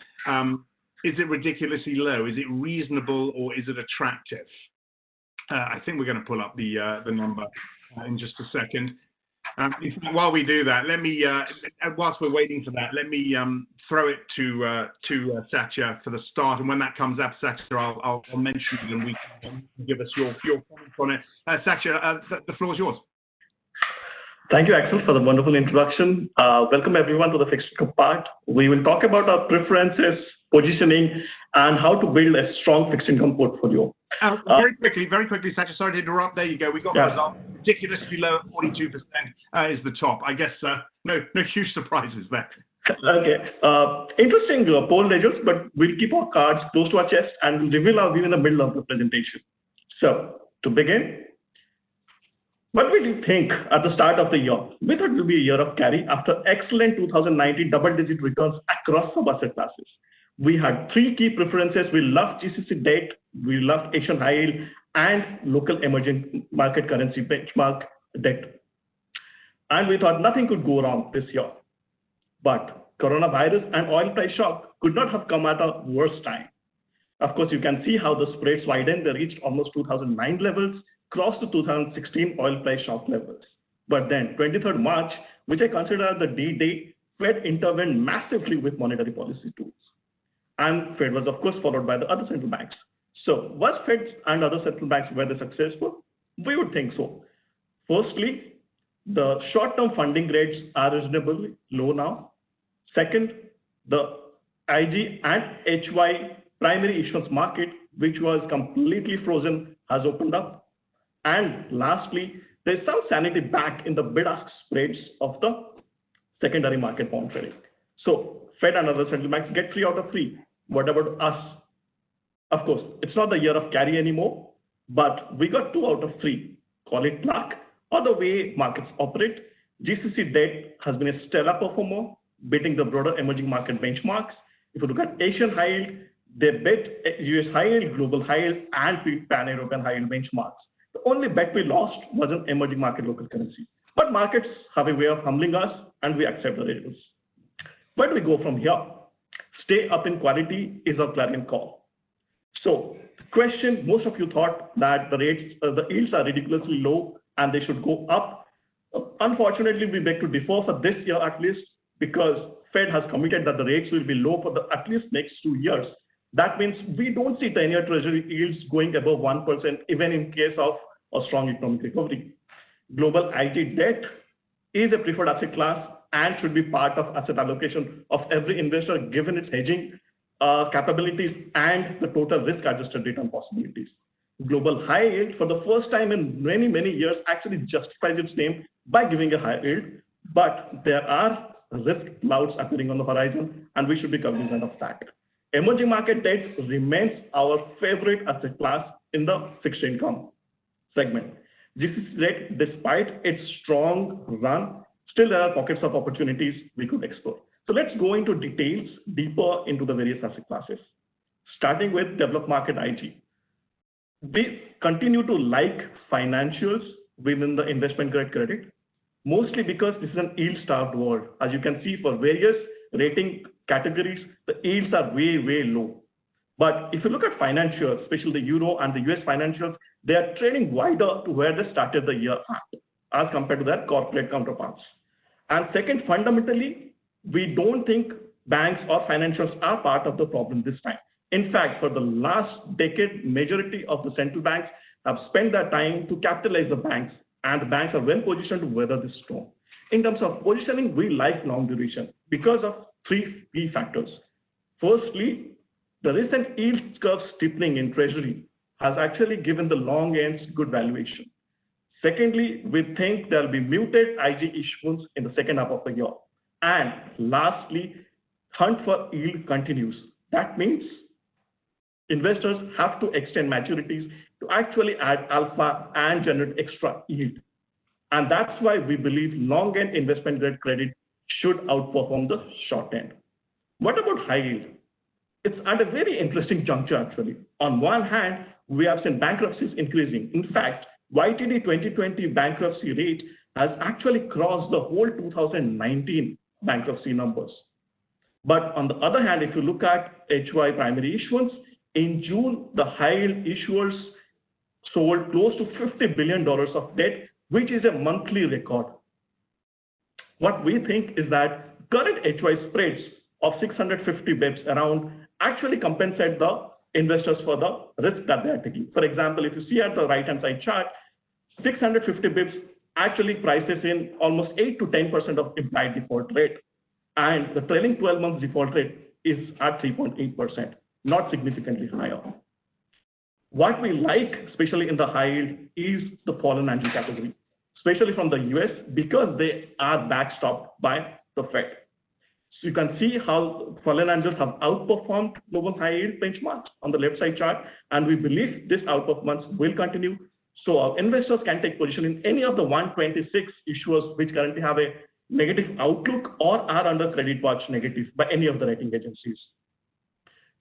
Is it ridiculously low? Is it reasonable, or is it attractive? I think we're going to pull up the number in just a second. While we do that, let me, whilst we're waiting for that, let me throw it to Satya for the start. And when that comes up, Satya, I'll mention it and we can give us your comments on it. Satya, the floor is yours. Thank you, Axel, for the wonderful introduction. Welcome everyone to the fixed income part. We will talk about our preferences, positioning, and how to build a strong fixed income portfolio. Very quickly, Satya, sorry to interrupt. There you go. We got the result. Ridiculously low, 42% is the top. I guess no huge surprises there. Okay. Interesting poll results, but we'll keep our cards close to our chest and we'll reveal our view in the middle of the presentation. So, to begin, what did you think at the start of the year? We thought it would be a year of carry after excellent 2019 double-digit returns across some asset classes. We had three key preferences. We loved GCC debt, we loved Asian high yield, and local emerging market currency benchmark debt. And we thought nothing could go wrong this year. But coronavirus and oil price shock could not have come at a worse time. Of course, you can see how the spreads widened. They reached almost 2009 levels, crossed to 2016 oil price shock levels. But then 23rd March, which I consider the D-Day, Fed intervened massively with monetary policy tools. And Fed was, of course, followed by the other central banks. So was Fed and other central banks, were they successful? We would think so. Firstly, the short-term funding rates are reasonably low now. Second, the IG and HY primary issuance market, which was completely frozen, has opened up. And lastly, there's some sanity back in the bid-ask spreads of the secondary market bond trading. So Fed and other central banks get free out of free. What about us? Of course, it's not the year of carry anymore, but we got 2 out of 3. Call it luck or the way markets operate. GCC debt has been a stellar performer, beating the broader emerging market benchmarks. If you look at Asian high yield, they bet US high yield, global high yield, and pan-European high yield benchmarks. The only bet we lost was an emerging market local currency. But markets have a way of humbling us, and we accept the results. Where do we go from here? Stay up in quality is our clarion call. So the question, most of you thought that the yields are ridiculously low and they should go up. Unfortunately, we beg to differ for this year at least, because Fed has committed that the rates will be low for the at least next 2 years. That means we don't see 10-year treasury yields going above 1%, even in case of a strong economic recovery. global IG debt is a preferred asset class and should be part of asset allocation of every investor given its hedging capabilities and the total risk-adjusted return possibilities. Global high yield, for the first time in many, many years, actually justifies its name by giving a high yield, but there are risk clouds appearing on the horizon, and we should be cognizant of that. Emerging market debt remains our favorite asset class in the fixed income segment. This is debt, despite its strong run, still there are pockets of opportunities we could explore. So let's go into details deeper into the various asset classes. Starting with developed market IG. We continue to like financials within the investment grade credit, mostly because this is an yield-starved world. As you can see, for various rating categories, the yields are way, way low. But if you look at financials, especially the Euro and the US financials, they are trading wider to where they started the year at, as compared to their corporate counterparts. And second, fundamentally, we don't think banks or financials are part of the problem this time. In fact, for the last decade, majority of the central banks have spent their time to capitalize the banks, and the banks are well positioned to weather this storm. In terms of positioning, we like long duration because of three key factors. Firstly, the recent yield curve steepening in Treasury has actually given the long ends good valuation. Secondly, we think there will be muted IG issuance in the second half of the year. And lastly, hunt for yield continues. That means investors have to extend maturities to actually add alpha and generate extra yield. And that's why we believe long-end investment grade credit should outperform the short end. What about high yield? It's at a very interesting juncture, actually. On one hand, we have seen bankruptcies increasing. In fact, YTD 2020 bankruptcy rate has actually crossed the whole 2019 bankruptcy numbers. But on the other hand, if you look at HY primary issuance, in June, the high yield issuers sold close to $50 billion of debt, which is a monthly record. What we think is that current HY spreads of 650 bips around actually compensate the investors for the risk that they are taking. For example, if you see at the right-hand side chart, 650 bips actually prices in almost 8 to 10% of implied default rate. And the trailing 12 months default rate is at 3.8%, not significantly higher. What we like, especially in the high yield, is the fallen angel category, especially from the US, because they are backstopped by the Fed. So you can see how fallen angels have outperformed global high yield benchmarks on the left side chart, and we believe this outperformance will continue. So our investors can take position in any of the 126 issuers which currently have a negative outlook or are under credit watch negative by any of the rating agencies.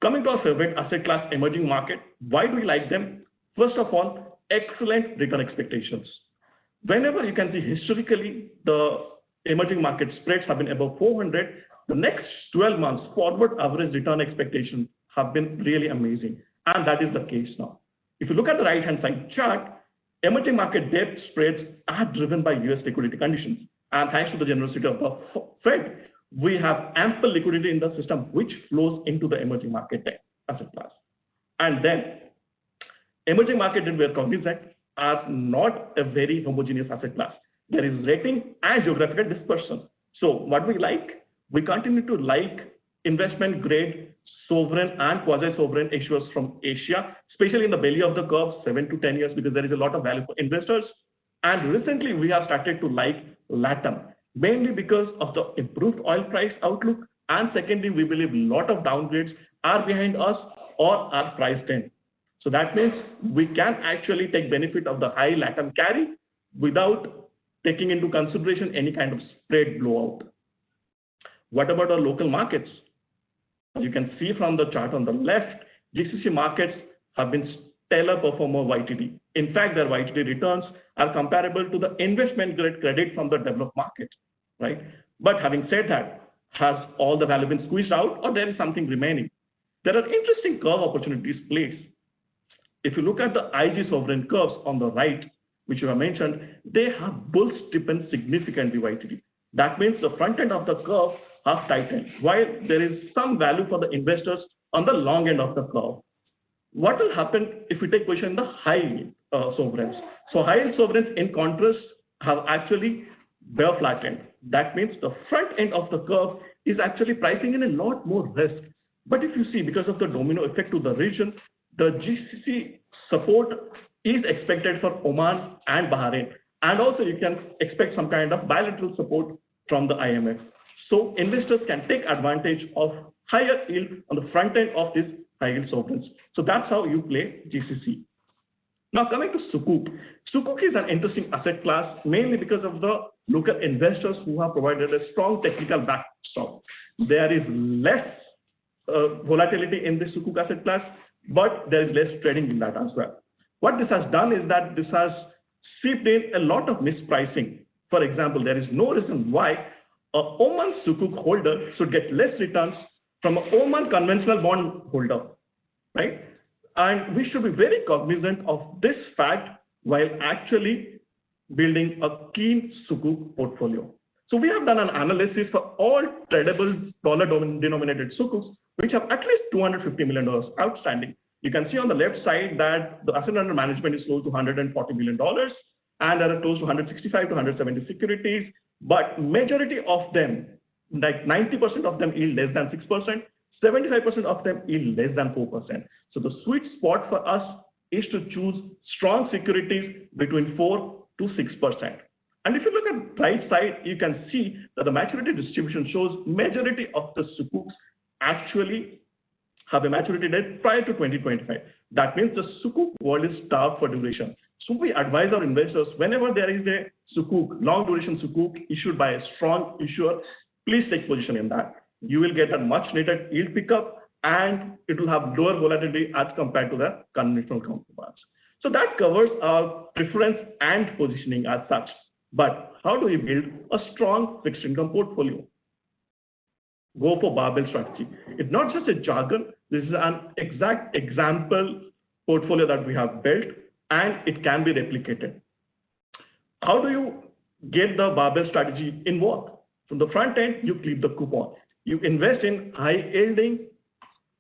Coming to our favorite asset class, emerging market, why do we like them? First of all, excellent return expectations. Whenever you can see historically, the emerging market spreads have been above 400, the next 12 months forward average return expectations have been really amazing. And that is the case now. If you look at the right-hand side chart, emerging market debt spreads are driven by US liquidity conditions. And thanks to the generosity of the Fed, we have ample liquidity in the system, which flows into the emerging market debt asset class. And then emerging market debt, we are cognizant, are not a very homogeneous asset class. There is rating and geographical dispersion. So what we like, we continue to like investment grade sovereign and quasi-sovereign issuers from Asia, especially in the belly of the curve, 7 to 10 years, because there is a lot of value for investors. And recently we have started to like LATAM, mainly because of the improved oil price outlook. And secondly, we believe a lot of downgrades are behind us or are priced in. So that means we can actually take benefit of the high LATAM carry without taking into consideration any kind of spread blowout. What about our local markets? As you can see from the chart on the left, GCC markets have been stellar performer YTD. In fact, their YTD returns are comparable to the investment grade credit from the developed market, right? But having said that, has all the value been squeezed out, or there is something remaining? There are interesting curve opportunities placed. If you look at the IG sovereign curves on the right, which you have mentioned, they have bull steepened significantly YTD. That means the front end of the curve has tightened, while there is some value for the investors on the long end of the curve. What will happen if we take position in the high yield sovereigns? So high yield sovereigns, in contrast, have actually bear flattened. That means the front end of the curve is actually pricing in a lot more risk. But if you see, because of the domino effect to the region, the GCC support is expected for Oman and Bahrain. And also you can expect some kind of bilateral support from the IMF. So investors can take advantage of higher yield on the front end of these high yield sovereigns. So that's how you play GCC. Now coming to Sukuk. Sukuk is an interesting asset class, mainly because of the local investors who have provided a strong technical backstop. There is less volatility in the Sukuk asset class, but there is less trading in that as well. What this has done is that this has seeped in a lot of mispricing. For example, there is no reason why a Oman Sukuk holder should get less returns from an Oman conventional bond holder, right? And we should be very cognizant of this fact while actually building a clean Sukuk portfolio. So we have done an analysis for all tradable dollar-denominated Sukuks, which have at least $250 million outstanding. You can see on the left side that the asset under management is close to $140 million, and there are close to 165 to 170 securities, but majority of them, like 90% of them yield less than 6%, 75% of them yield less than 4%. So the sweet spot for us is to choose strong securities between 4 to 6%. And if you look at the right side, you can see that the maturity distribution shows majority of the Sukuks actually have a maturity date prior to 2025. That means the Sukuk world is starved for duration. So we advise our investors, whenever there is a Sukuk, long duration Sukuk issued by a strong issuer, please take position in that. You will get a much needed yield pickup and it will have lower volatility as compared to the conventional counterparts. So that covers our preference and positioning as such. But how do we build a strong fixed income portfolio? Go for barbell strategy. It's not just a jargon. This is an exact example portfolio that we have built, and it can be replicated. How do you get the barbell strategy in work? From the front end, you clip the coupon. You invest in high-yielding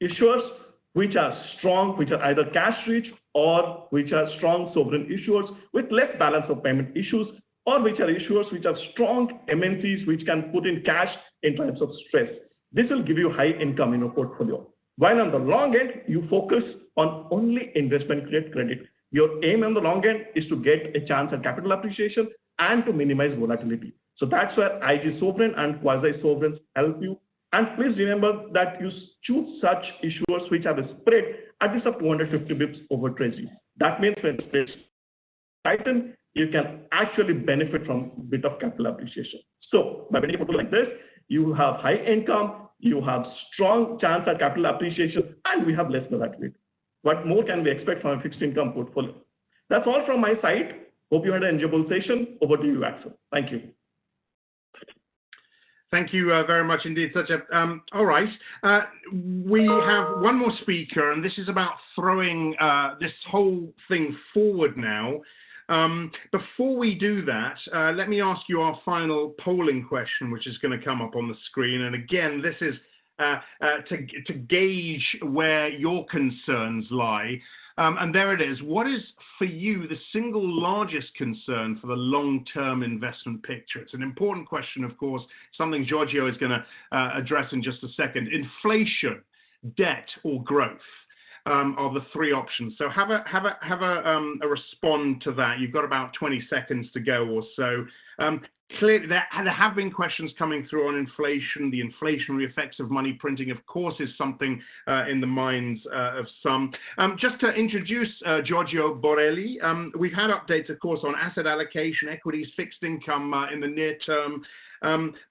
issuers which are strong, which are either cash-rich or which are strong sovereign issuers with less balance of payment issues, or which are issuers which are strong MNCs which can put in cash in times of stress. This will give you high income in your portfolio. While on the long end, you focus on only investment-grade credit. Your aim on the long end is to get a chance at capital appreciation and to minimize volatility. So that's where IG sovereign and quasi-sovereigns help you. And please remember that you choose such issuers which have a spread at least of 250 bips over Treasury. That means when spreads tighten, you can actually benefit from a bit of capital appreciation. So by building a portfolio like this, you have high income, you have strong chance at capital appreciation, and we have less volatility. What more can we expect from a fixed income portfolio? That's all from my side. Hope you had an enjoyable session. Over to you, Axel. Thank you. Thank you very much indeed. All right. We have one more speaker, and this is about throwing this whole thing forward now. Before we do that, let me ask you our final polling question, which is going to come up on the screen. And again, this is to gauge where your concerns lie. And there it is. What is, for you, the single largest concern for the long-term investment picture? It's an important question, of course, something Giorgio is going to address in just a second. Inflation, debt, or growth are the three options. So have a respond to that. You've got about 20 seconds to go or so. Clearly, there have been questions coming through on inflation. The inflationary effects of money printing, of course, is something in the minds of some. Just to introduce Giorgio Borelli, we've had updates, of course, on asset allocation, equities, fixed income in the near term.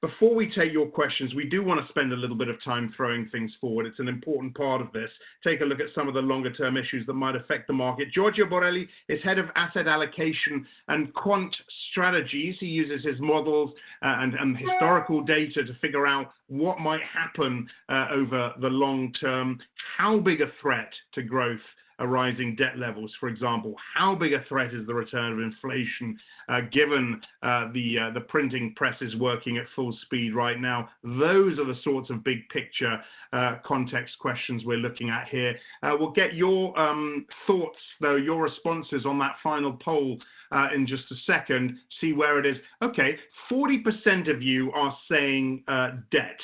Before we take your questions, we do want to spend a little bit of time throwing things forward. It's an important part of this. Take a look at some of the longer term issues that might affect the market. Giorgio Borelli is head of asset allocation and quant strategies. He uses his models and historical data to figure out what might happen over the long term. How big a threat to growth rising debt levels, for example? How big a threat is the return of inflation, given the printing press is working at full speed right now? Those are the sorts of big picture context questions we're looking at here. We'll get your thoughts, though, your responses on that final poll in just a second, see where it is. Okay, 40% of you are saying debt.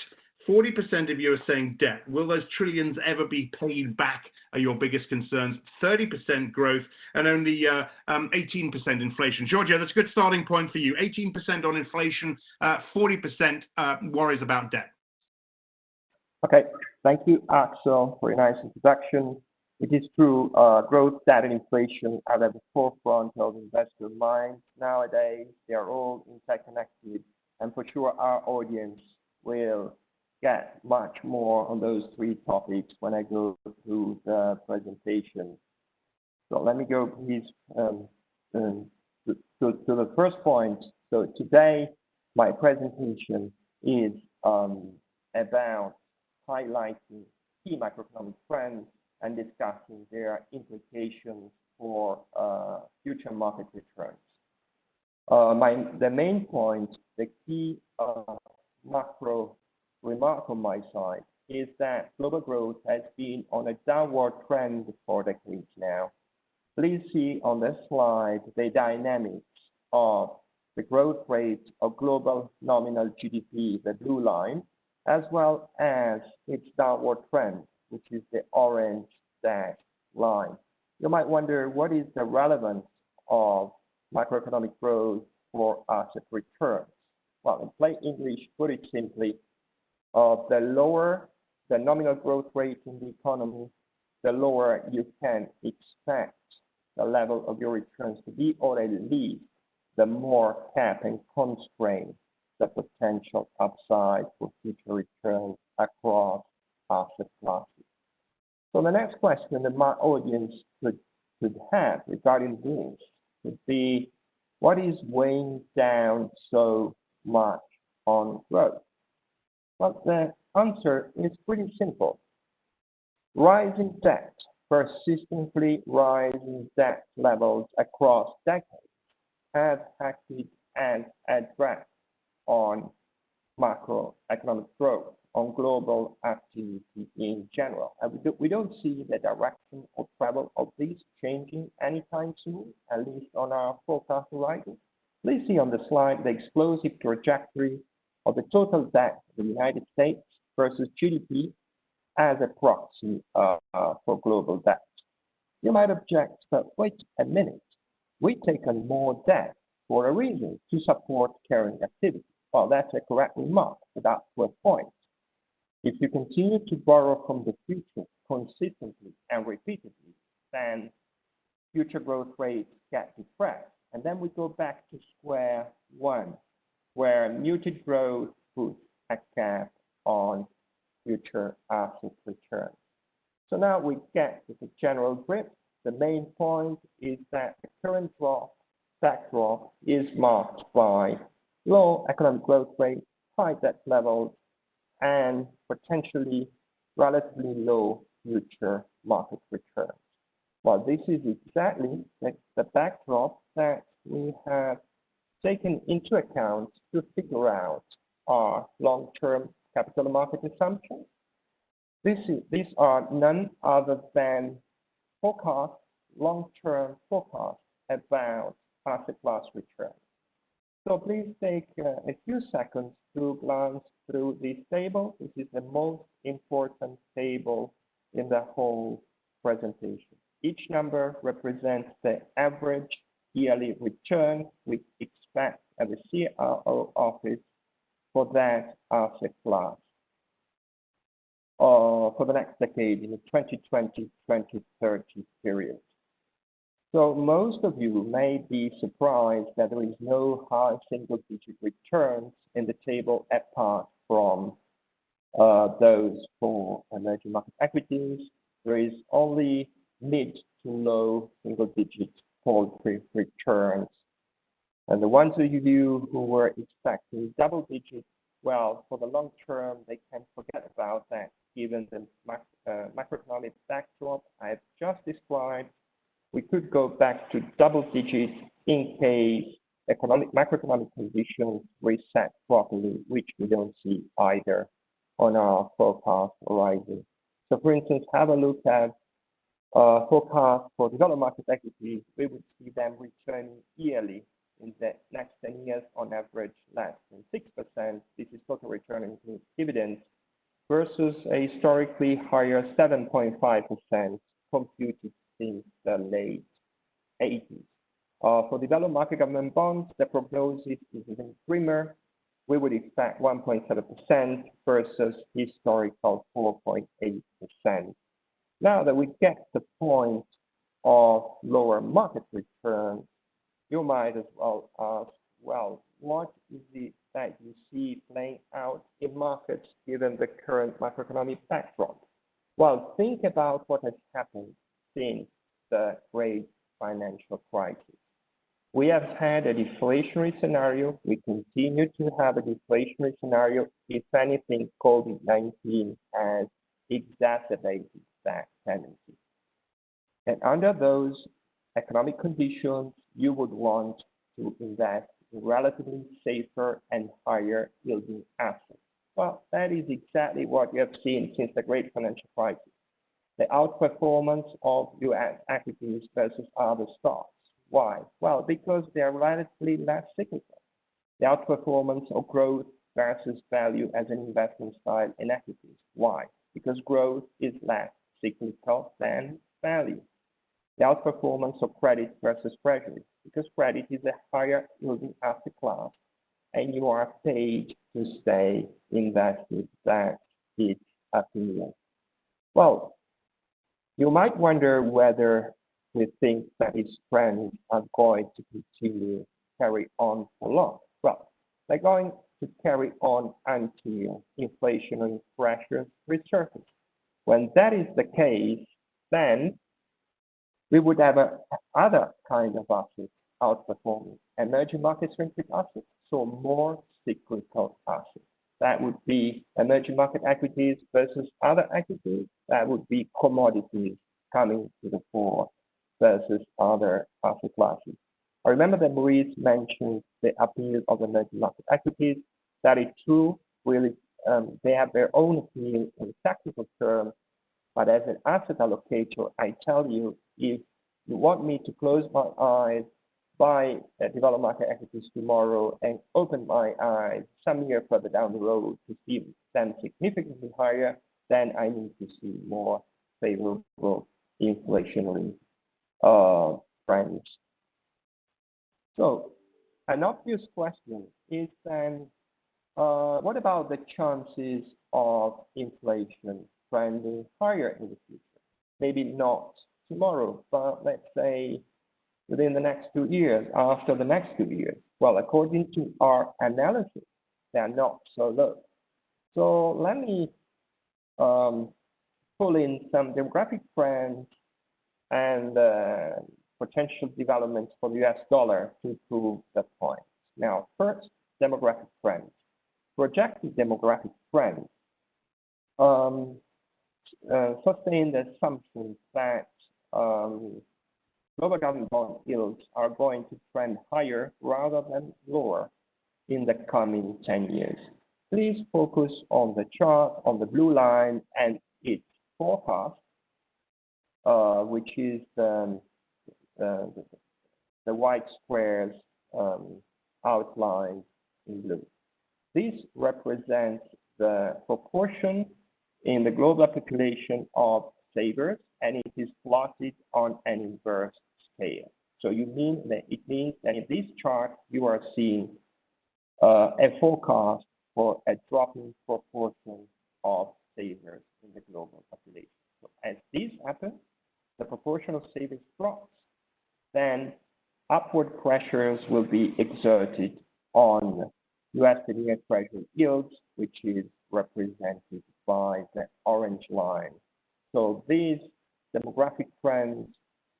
40% of you are saying debt. Will those trillions ever be paid back are your biggest concerns. 30% growth and only 18% inflation. Giorgio, that's a good starting point for you. 18% on inflation, 40% worries about debt. Okay, thank you, Axel, for a nice introduction. It is true, growth, debt, and inflation are at the forefront of investor minds nowadays. They are all interconnected, and for sure our audience will get much more on those three topics when I go through the presentation. So let me go, please, to the first point. So today, my presentation is about highlighting key macroeconomic trends and discussing their implications for future market returns. The main point, the key macro remark on my side is that global growth has been on a downward trend for decades now. Please see on this slide the dynamics of the growth rate of global nominal GDP, the blue line, as well as its downward trend, which is the orange dashed line. You might wonder, what is the relevance of macroeconomic growth for asset returns? Well, in plain English, put it simply, the lower the nominal growth rate in the economy, the lower you can expect the level of your returns to be, or at least the more cap and constrain the potential upside for future returns across asset classes. So the next question that my audience could have regarding this would be, what is weighing down so much on growth? Well, the answer is pretty simple. Rising debt, persistently rising debt levels across decades have acted as a drag on macroeconomic growth, on global activity in general. And we don't see the direction or travel of this changing anytime soon, at least on our forecast horizon. Please see on the slide the explosive trajectory of the total debt of the United States versus GDP as a proxy for global debt. You might object, but wait a minute. We take on more debt for a reason, to support carrying activity. Well, that's a correct remark, but that's the point. If you continue to borrow from the future consistently and repeatedly, then future growth rates get depressed. And then we go back to square one, where muted growth puts a cap on future asset returns. So now we get to the general grip. The main point is that the current backdrop is marked by low economic growth rates, high debt levels, and potentially relatively low future market returns. Well, this is exactly the backdrop that we have taken into account to figure out our long-term capital market assumptions. These are none other than forecasts, long-term forecasts about asset class returns. So please take a few seconds to glance through this table. This is the most important table in the whole presentation. Each number represents the average yearly return we expect at the CIO office for that asset class for the next decade in the 2020-2030 period. So most of you may be surprised that there is no high single-digit returns in the table apart from those for emerging market equities. There is only mid to low single-digit poultry returns. And the ones of you who were expecting double-digit well, for the long term, they can forget about that. Given the macroeconomic backdrop I've just described, we could go back to double digits in case macroeconomic conditions reset properly, which we don't see either on our forecast horizon. So for instance, have a look at forecast for developed market equities. We would see them returning yearly in the next 10 years on average less than 6%. This is total return including dividends versus a historically higher 7.5% computed since the late 80s. For developed market government bonds, the prognosis is even grimmer. We would expect 1.7% versus historical 4.8%. Now that we get the point of lower market returns, you might as well ask, well, what is it that you see playing out in markets given the current macroeconomic backdrop? Well, think about what has happened since the great financial crisis. We have had a deflationary scenario. We continue to have a deflationary scenario. If anything, COVID-19 has exacerbated that tendency. And under those economic conditions, you would want to invest in relatively safer and higher yielding assets. Well, that is exactly what you have seen since the great financial crisis. The outperformance of US equities versus other stocks. Why? Well, because they are relatively less cyclical. The outperformance of growth versus value as an investment style in equities. Why? Because growth is less cyclical than value. The outperformance of credit versus treasury, because credit is a higher yielding asset class, and you are paid to stay invested. That is opinion. Well, you might wonder whether we think that these trends are going to continue carry on for long. Well, they're going to carry on until inflationary pressures resurface. When that is the case, then we would have other kind of assets outperforming, emerging market-centric assets, so more cyclical assets. That would be emerging market equities versus other equities. That would be commodities coming to the fore versus other asset classes. I remember that Maurice mentioned the appeal of emerging market equities. That is true. Really, they have their own appeal in technical terms, but as an asset allocator, I tell you, if you want me to close my eyes, buy developed market equities tomorrow, and open my eyes some year further down the road to see them significantly higher, then I need to see more favorable inflationary trends. So an obvious question is then, what about the chances of inflation trending higher in the future? Maybe not tomorrow, but let's say within the next 2 years, after the next 2 years. Well, according to our analysis, they are not so low. So let me pull in some demographic trends and potential developments for the US dollar to prove the point. Now, first, demographic trends. Projected demographic trends sustain the assumption that global government bond yields are going to trend higher rather than lower in the coming 10 years. Please focus on the chart on the blue line and its forecast, which is the white squares outlined in blue. This represents the proportion in the global population of savers, and it is plotted on an inverse scale. So it means that in this chart, you are seeing a forecast for a dropping proportion of savers in the global population. So as this happens, the proportion of savers drops, then upward pressures will be exerted on US 10-year Treasury yields, which is represented by the orange line. So these demographic trends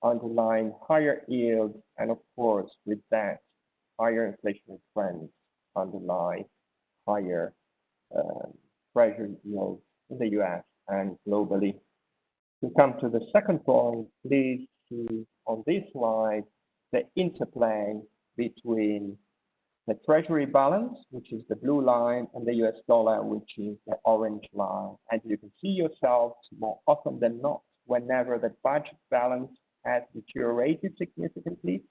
underline higher yields, and of course, with that, higher inflation trends underlie higher treasury yields in the US and globally. To come to the second point, please see on this slide the interplay between the treasury balance, which is the blue line, and the US dollar, which is the orange line. And you can see yourselves more often than not, whenever the budget balance has deteriorated significantly,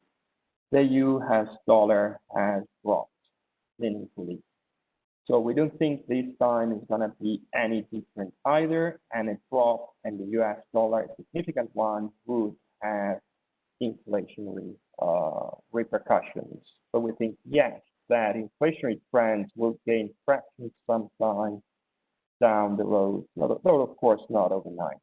the US dollar has dropped meaningfully. So we don't think this time is going to be any different either, and a drop in the US dollar, a significant one, would have inflationary repercussions. So we think, yes, that inflationary trends will gain traction sometime down the road, though of course not overnight.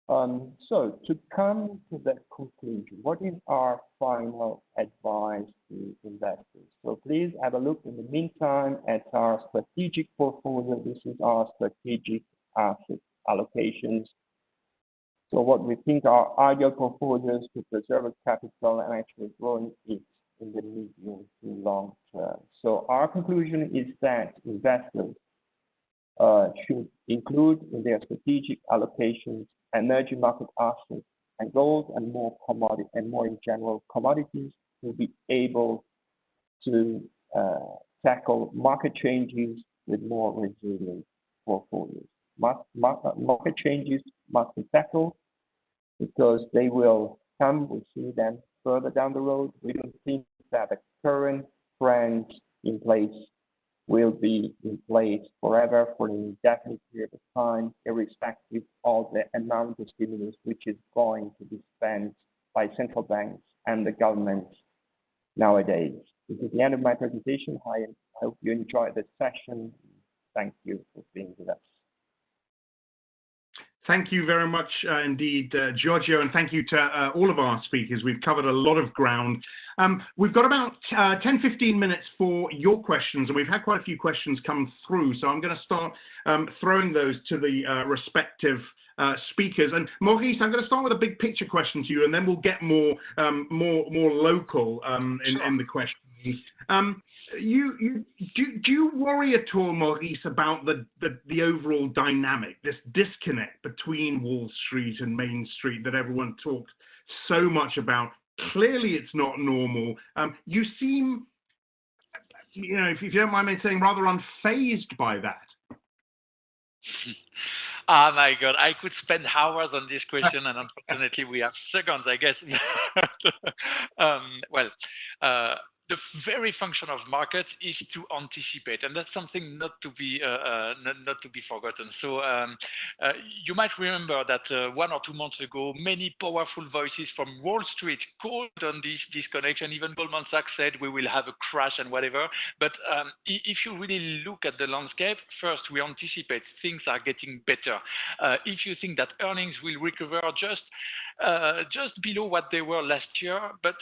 So to come to the conclusion, what is our final advice to investors? So please have a look in the meantime at our strategic portfolio. This is our strategic asset allocations. So what we think are ideal portfolios to preserve capital and actually growing it in the medium to long term. So our conclusion is that investors should include in their strategic allocations emerging market assets and gold and more commodity and more in general commodities to be able to tackle market changes with more resilient portfolios. Market changes must be tackled because they will come. We see them further down the road. We don't think that the current trends in place will be in place forever for an indefinite period of time, irrespective of the amount of stimulus which is going to be spent by central banks and the government nowadays. This is the end of my presentation. I hope you enjoyed this session. Thank you for being with us. Thank you very much indeed, Giorgio, and thank you to all of our speakers. We've covered a lot of ground. We've got about 10-15 minutes for your questions, and we've had quite a few questions come through, so I'm going to start throwing those to the respective speakers. And Maurice, I'm going to start with a big picture question to you, and then we'll get more local in the questions. Do you worry at all, Maurice, about the overall dynamic, this disconnect between Wall Street and Main Street that everyone talks so much about? Clearly, it's not normal. You seem, if you don't mind me saying, rather unfazed by that. Oh my God, I could spend hours on this question, and unfortunately we have seconds, I guess. The very function of markets is to anticipate, and that's something not to be forgotten. So you might remember that 1 or 2 months ago, many powerful voices from Wall Street called on this disconnection. Even Goldman Sachs said we will have a crash and whatever. But if you really look at the landscape, first we anticipate things are getting better. If you think that earnings will recover just below what they were last year, but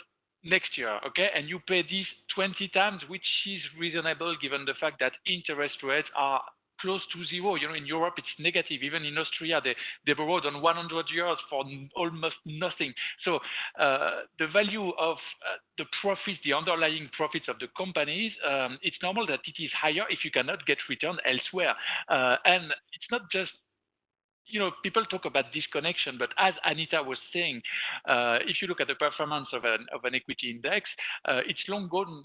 next year, okay, and you pay this 20 times, which is reasonable given the fact that interest rates are close to zero. In Europe it's negative. Even in Austria, they borrowed on 100 years for almost nothing. So the value of the profits, the underlying profits of the companies, it's normal that it is higher if you cannot get return elsewhere. And it's not just people talk about disconnection, but as Anita was saying, if you look at the performance of an equity index, it's long gone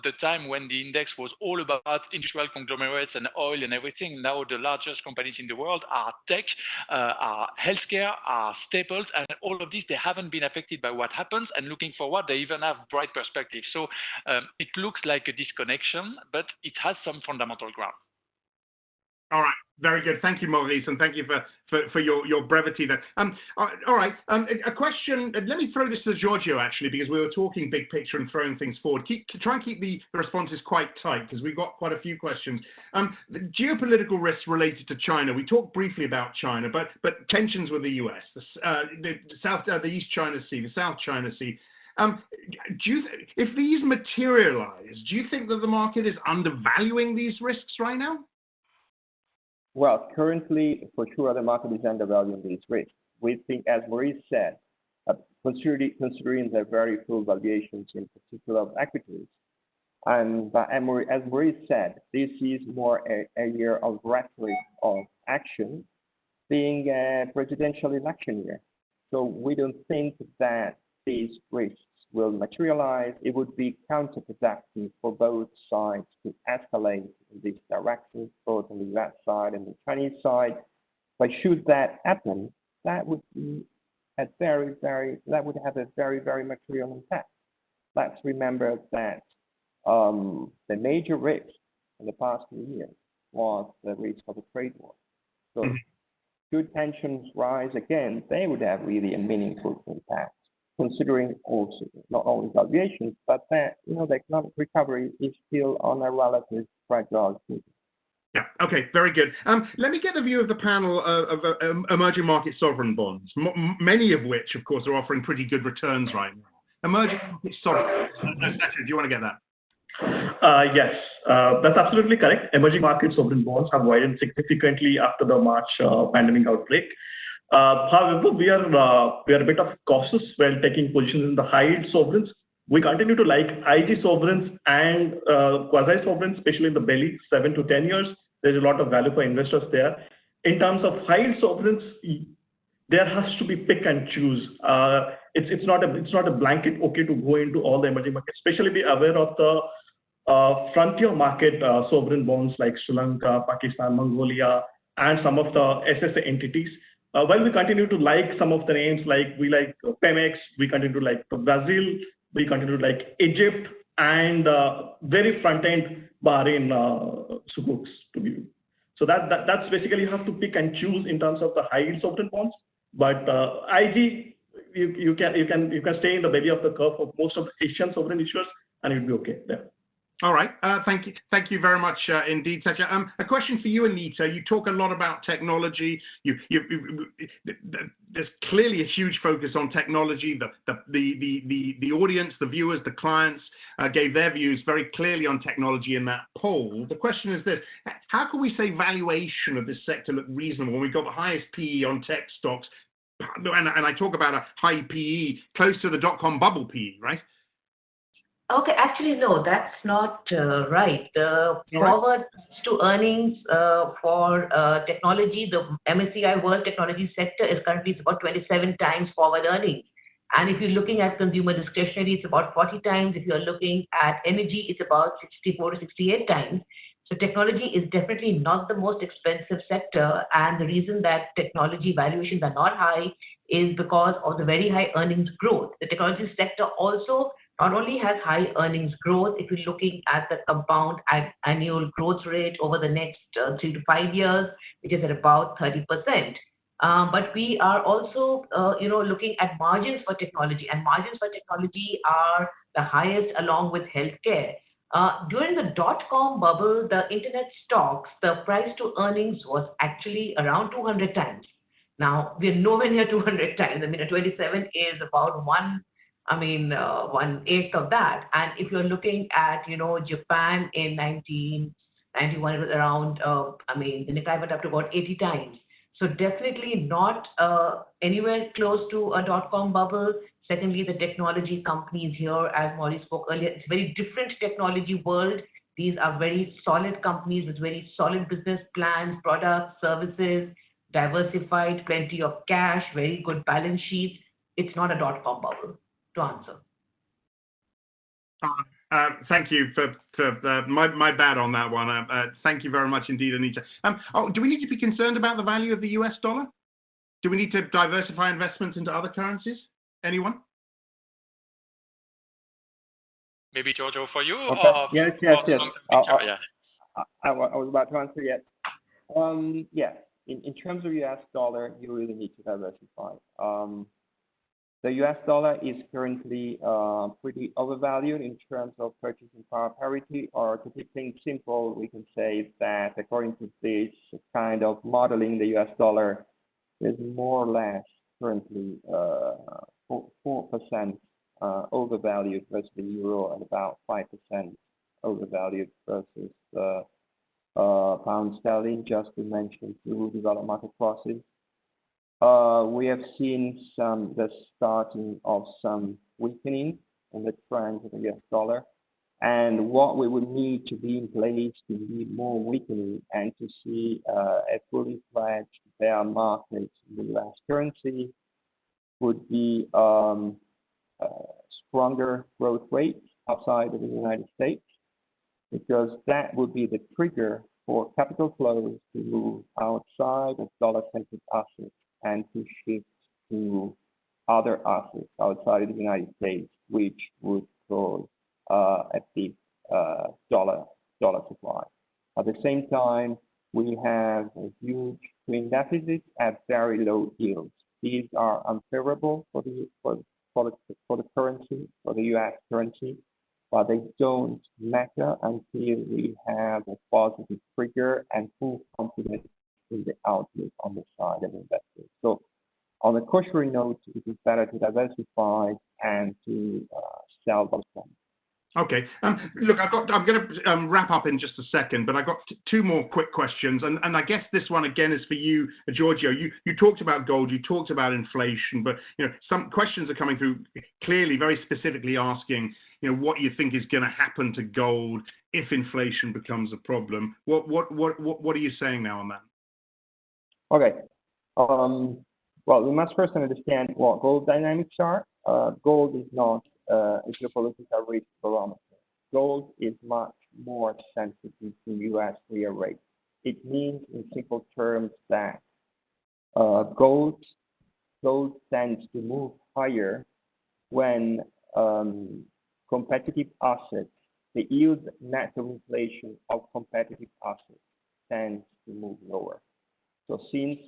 the time when the index was all about industrial conglomerates and oil and everything. Now the largest companies in the world are tech, are healthcare, are staples, and all of these, they haven't been affected by what happens, and looking forward, they even have bright perspectives. So it looks like a disconnection, but it has some fundamental ground. All right, very good. Thank you, Maurice, and thank you for your brevity there. All right, a question. Let me throw this to Giorgio, actually, because we were talking big picture and throwing things forward. Try and keep the responses quite tight, because we've got quite a few questions. The geopolitical risks related to China. We talked briefly about China, but tensions with the US, the East China Sea, the South China Sea. If these materialize, do you think that the market is undervaluing these risks right now? Well, currently, for sure, the market is undervaluing these risks. We think, as Maurice said, considering the very full valuations, in particular of equities, And as Maurice said, this is more a year of rhetoric of action, being a presidential election year. So we don't think that these risks will materialize. It would be counterproductive for both sides to escalate in this direction, both on the US side and the Chinese side. But should that happen, that would be that would have a very, very material impact. Let's remember that the major risk in the past few years was the risk of a trade war. So should tensions rise again, they would have really a meaningful impact, considering also not only valuations, but that the economic recovery is still on a relative fragile footing. Yeah, okay, very good. Let me get the view of the panel of emerging market sovereign bonds, many of which, of course, are offering pretty good returns right now. Emerging market sovereign, do you want to get that? Yes, that's absolutely correct. Emerging market sovereign bonds have widened significantly after the March pandemic outbreak. However, we are a bit of cautious when taking positions in the high yield sovereigns. We continue to like IG sovereigns and quasi sovereigns, especially in the belly 7 to 10 years. There's a lot of value for investors there. In terms of high yield sovereigns, there has to be pick and choose. It's not a blanket okay to go into all the emerging markets. Especially be aware of the frontier market sovereign bonds like Sri Lanka, Pakistan, Mongolia, and some of the SSA entities. While we continue to like some of the names, like we like Pemex, we continue to like Brazil, we continue to like Egypt, and very front-end Bahrain sukuks to be. So that's basically you have to pick and choose in terms of the high yield sovereign bonds. But IG, you can stay in the belly of the curve of most of the Asian sovereign issuers, and you'll be okay there. All right. Thank you very much indeed, Satya. A question for you, Anita. You talk a lot about technology. There's clearly a huge focus on technology. The audience, the viewers, the clients gave their views very clearly on technology in that poll. The question is this: how can we say valuation of this sector look reasonable when we've got the highest PE on tech stocks? And I talk about a high PE, close to the dot-com bubble PE, right? Okay, actually, no, that's not right. The forward to earnings for technology, the MSCI World Technology sector is currently about 27 times forward earnings. And if you're looking at consumer discretionary, it's about 40 times. If you're looking at energy, it's about 64 to 68 times. So technology is definitely not the most expensive sector. And the reason that technology valuations are not high is because of the very high earnings growth. The technology sector also not only has high earnings growth, if you're looking at the compound annual growth rate over the next 3 to 5 years, which is at about 30%. But we are also, looking at margins for technology, and margins for technology are the highest along with healthcare. During the dot-com bubble, the internet stocks, the price to earnings was actually around 200 times. Now, we're nowhere near 200 times. I mean, a 27 is about 1/8 of that. And if you're looking at, Japan in 1991, it was around, the Nikkei went up to about 80 times. So definitely not anywhere close to a dot-com bubble. Secondly, the technology companies here, as Maurice spoke earlier, it's a very different technology world. These are very solid companies with very solid business plans, products, services, diversified, plenty of cash, very good balance sheets. It's not a dot-com bubble, to answer. Thank you for my bad on that one. Thank you very much indeed, Anita. Do we need to be concerned about the value of the US dollar? Do we need to diversify investments into other currencies? Anyone? Maybe Giorgio for you? Okay. Or yes. I was about to answer yes. Yes. In terms of US dollar, you really need to diversify. The US dollar is currently pretty overvalued in terms of purchasing power parity, or to keep things simple, we can say that according to this kind of modeling, the US dollar is more or less currently 4% overvalued versus the euro and about 5% overvalued versus the pound sterling, just to mention two developed market crosses. We have seen the starting of some weakening in the trend of the US dollar, and what we would need to be in place to be more weakening and to see a fully fledged bear market in the US currency would be stronger growth rates outside of the United States, because that would be the trigger for capital flows to move outside of dollar-centric assets and to shift to other assets outside of the United States, which would cause a big dollar supply. At the same time, we have a huge twin deficits at very low yields. These are unfavorable for the currency, for the US currency, but they don't matter until we have a positive trigger and full confidence in the outlook on the side of investors. So on a cautionary note, it is better to diversify and to sell those bonds. Okay. Look, I'm going to wrap up in just a second, but I've got two more quick questions. And I guess this one, again, is for you, Giorgio. You talked about gold, you talked about inflation, but some questions are coming through clearly, very specifically asking, what you think is going to happen to gold if inflation becomes a problem. What are you saying now on that? Okay. Well, we must first understand what gold dynamics are. Gold is not a geopolitical risk barometer. Gold is much more sensitive to US real rates. It means, in simple terms, that gold tends to move higher when competitive assets, the yield net of inflation of competitive assets tends to move lower. So since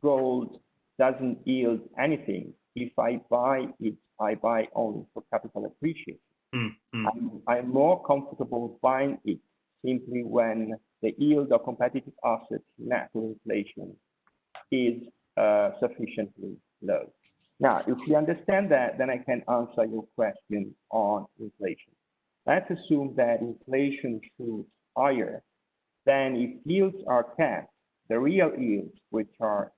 gold doesn't yield anything, if I buy it, I buy only for capital appreciation. I'm more comfortable buying it simply when the yield of competitive assets net of inflation is sufficiently low. Now, if you understand that, then I can answer your question on inflation. Let's assume that inflation shoots higher. Then if yields are capped, the real yields, which are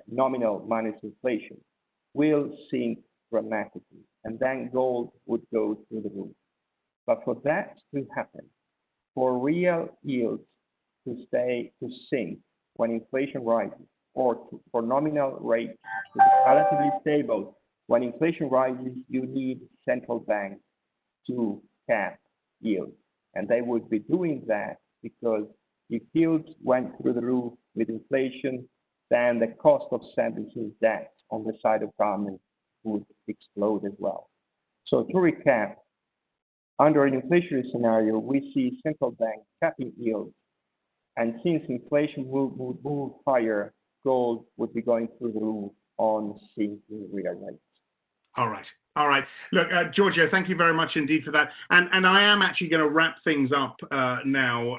nominal minus inflation, will sink dramatically, and then gold would go through the roof. But for that to happen, for real yields to sink when inflation rises, or for nominal rates to be relatively stable when inflation rises, you need central banks to cap yields, and they would be doing that because if yields went through the roof with inflation, then the cost of servicing debt on the side of government would explode as well. So to recap, under an inflationary scenario, we see central banks capping yields, and since inflation would move higher, gold would be going through the roof on sinking real rates. All right. Look, Giorgio, thank you very much indeed for that. And I am actually going to wrap things up now.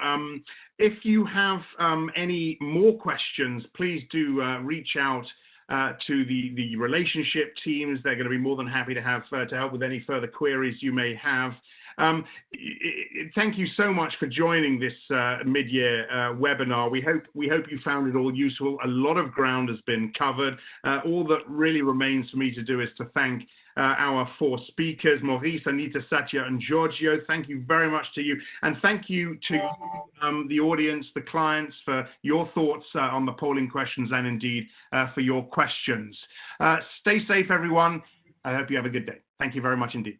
If you have any more questions, please do reach out to the relationship teams. They're going to be more than happy to help with any further queries you may have. Thank you so much for joining this mid-year webinar. We hope you found it all useful. A lot of ground has been covered. All that really remains for me to do is to thank our four speakers, Maurice, Anita, Satya, and Giorgio. Thank you very much to you. And thank you to the audience, the clients, for your thoughts on the polling questions and indeed for your questions. Stay safe, everyone. I hope you have a good day. Thank you very much indeed.